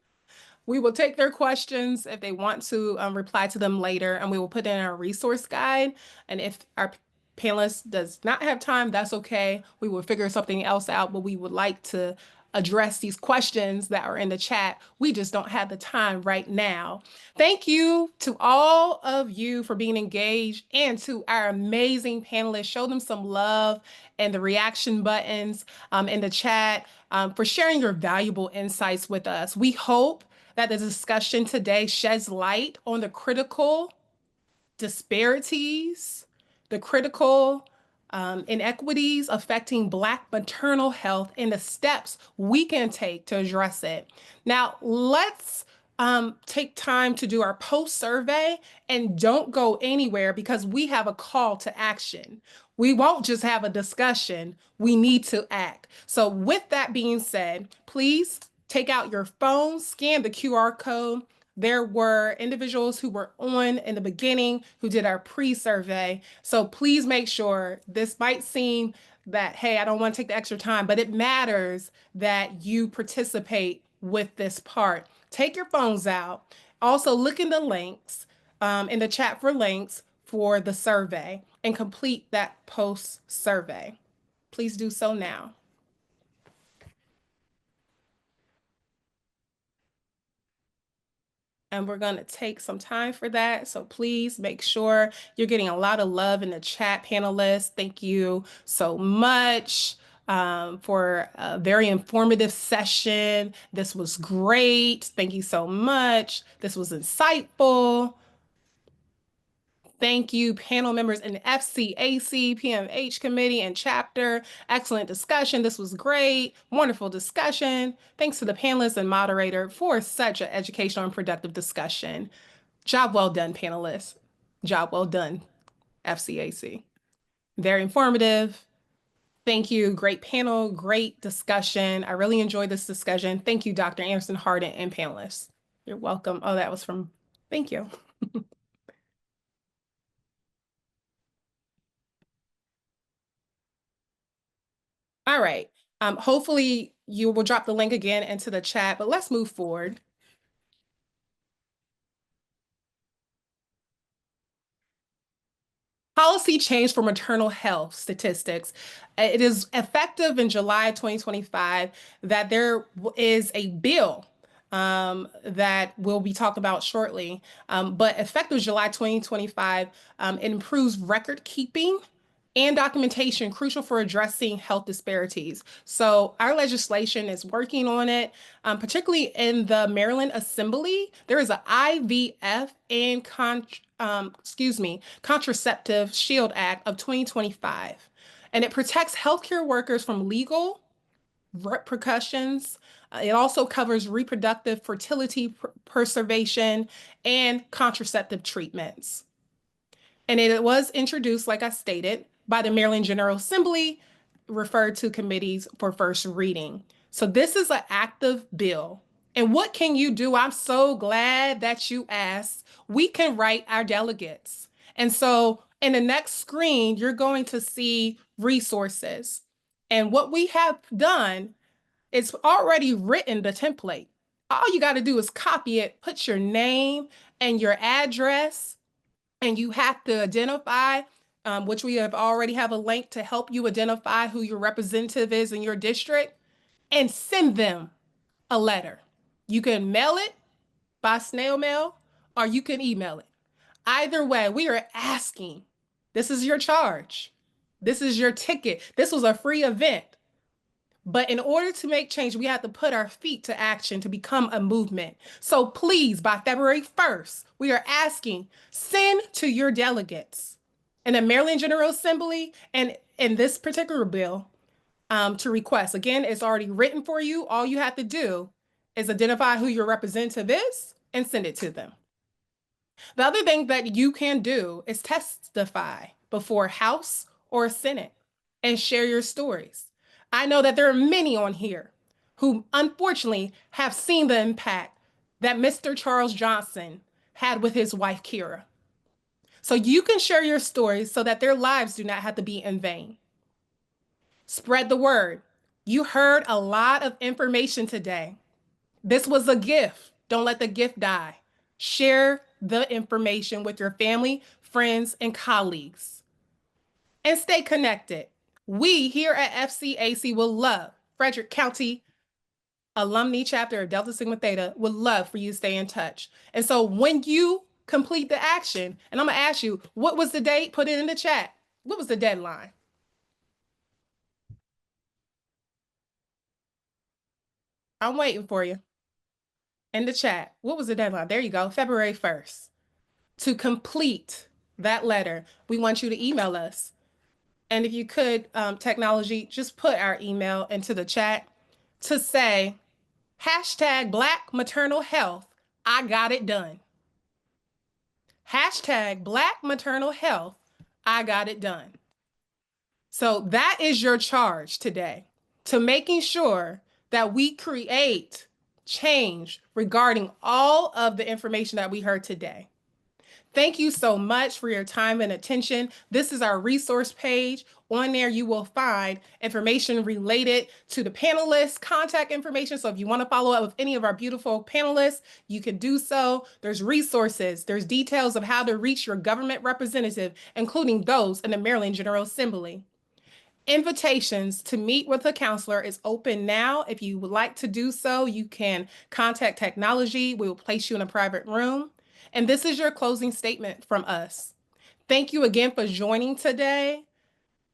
we will take their questions if they want to reply to them later, and we will put in our resource guide. And if our panelist does not have time, that's okay. We will figure something else out, but we would like to address these questions that are in the chat. We just don't have the time right now. Thank you to all of you for being engaged and to our amazing panelists. Show them some love and the reaction buttons in the chat for sharing your valuable insights with us. We hope that the discussion today sheds light on the critical disparities, the critical inequities affecting Black maternal health and the steps we can take to address it. Now, let's take time to do our post survey and don't go anywhere because we have a call to action. We won't just have a discussion, we need to act. So, with that being said, please take out your phone, scan the QR code. There were individuals who were on in the beginning who did our pre-survey. So please make sure, this might seem that, hey, I don't want to take the extra time, but it matters that you participate with this part. Take your phones out. Also look in the links, in the chat for links for the survey and complete that post survey. Please do so now. And we're going to take some time for that. So please make sure you're getting a lot of love in the chat, panelists. Thank you so much for a very informative session. This was great. Thank you so much. This was insightful. Thank you, panel members in the FCAC, PMH committee, and chapter. Excellent discussion. This was great. Wonderful discussion. Thanks to the panelists and moderator for such an educational and productive discussion. Job well done, panelists. Job well done, FCAC. Very informative. Thank you. Great panel, great discussion. I really enjoyed this discussion. Thank you, Dr. Anderson Harden and panelists. You're welcome. Oh, that was from, thank you. All right. Hopefully you will drop the link again into the chat, but let's move forward. Policy change for maternal health statistics. It is effective in July 2025 that there is a bill that we'll be talking about shortly, but effective July 2025, it improves record keeping and documentation crucial for addressing health disparities. So our legislation is working on it, particularly in the Maryland Assembly. There is an IVF and Contraceptive Shield Act of 2025, and it protects healthcare workers from legal repercussions. It also covers reproductive fertility preservation and contraceptive treatments. And it was introduced, like I stated, by the Maryland General Assembly, referred to committees for first reading. So this is an active bill. And what can you do? I'm so glad that you asked. We can write our delegates. And so in the next screen, you're going to see resources. And what we have done is already written the template. All you got to do is copy it, put your name and your address, and you have to identify, which we have already have a link to help you identify who your representative is in your district, and send them a letter. You can mail it by snail mail, or you can email it. Either way, we are asking, this is your charge. This is your ticket. This was a free event. But in order to make change, we have to put our feet to action to become a movement. So please, by February 1st, we are asking, send to your delegates in the Maryland General Assembly and in this particular bill to request. Again, it's already written for you. All you have to do is identify who your representative is and send it to them. The other thing that you can do is testify before House or Senate and share your stories. I know that there are many on here who unfortunately have seen the impact that Mr. Charles Johnson had with his wife, Kira. So you can share your stories so that their lives do not have to be in vain. Spread the word. You heard a lot of information today. This was a gift. Don't let the gift die. Share the information with your family, friends, and colleagues. and stay connected. We here at FCAC will love Frederick County Alumni Chapter of Delta Sigma Theta would love for you to stay in touch. And so when you complete the action, and I'm gonna ask you, what was the date? Put it in the chat. What was the deadline? I'm waiting for you. In the chat, what was the deadline? There you go, February 1st. To complete that letter, we want you to email us. And if you could, technology, just put our email into the chat to say, hashtag Black Maternal Health, I got it done. Hashtag Black Maternal Health, I got it done. So that is your charge today, to making sure that we create change regarding all of the information that we heard today. Thank you so much for your time and attention. This is our resource page. On there, you will find information related to the panelists, contact information. So if you want to follow up with any of our beautiful panelists, you can do so. There's resources. There's details of how to reach your government representative, including those in the Maryland General Assembly. Invitations to meet with a counselor is open now. If you would like to do so, you can contact technology. We will place you in a private room. And this is your closing statement from us. Thank you again for joining today.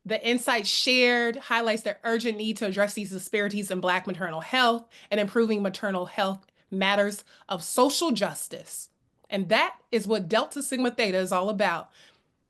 The insights shared highlights the urgent need to address these disparities in Black maternal health and improving maternal health matters of social justice. And that is what Delta Sigma Theta is all about.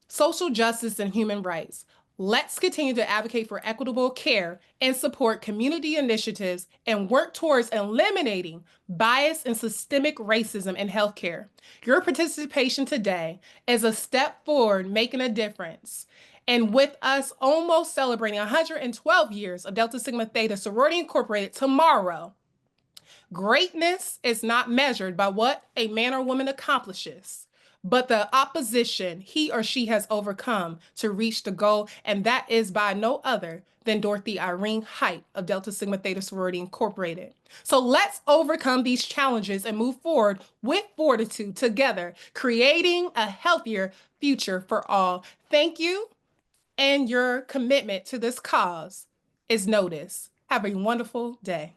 Social justice and human rights. Let's continue to advocate for equitable care and support community initiatives and work towards eliminating bias and systemic racism in healthcare. Your participation today is a step forward, making a difference. And with us almost celebrating 112 years of Delta Sigma Theta Sorority Incorporated tomorrow, greatness is not measured by what a man or woman accomplishes, but the opposition he or she has overcome to reach the goal, and that is by no other than Dorothy Irene Height of Delta Sigma Theta Sorority Incorporated. So let's overcome these challenges and move forward with fortitude together, creating a healthier future for all. Thank you, and your commitment to this cause is noticed. Have a wonderful day.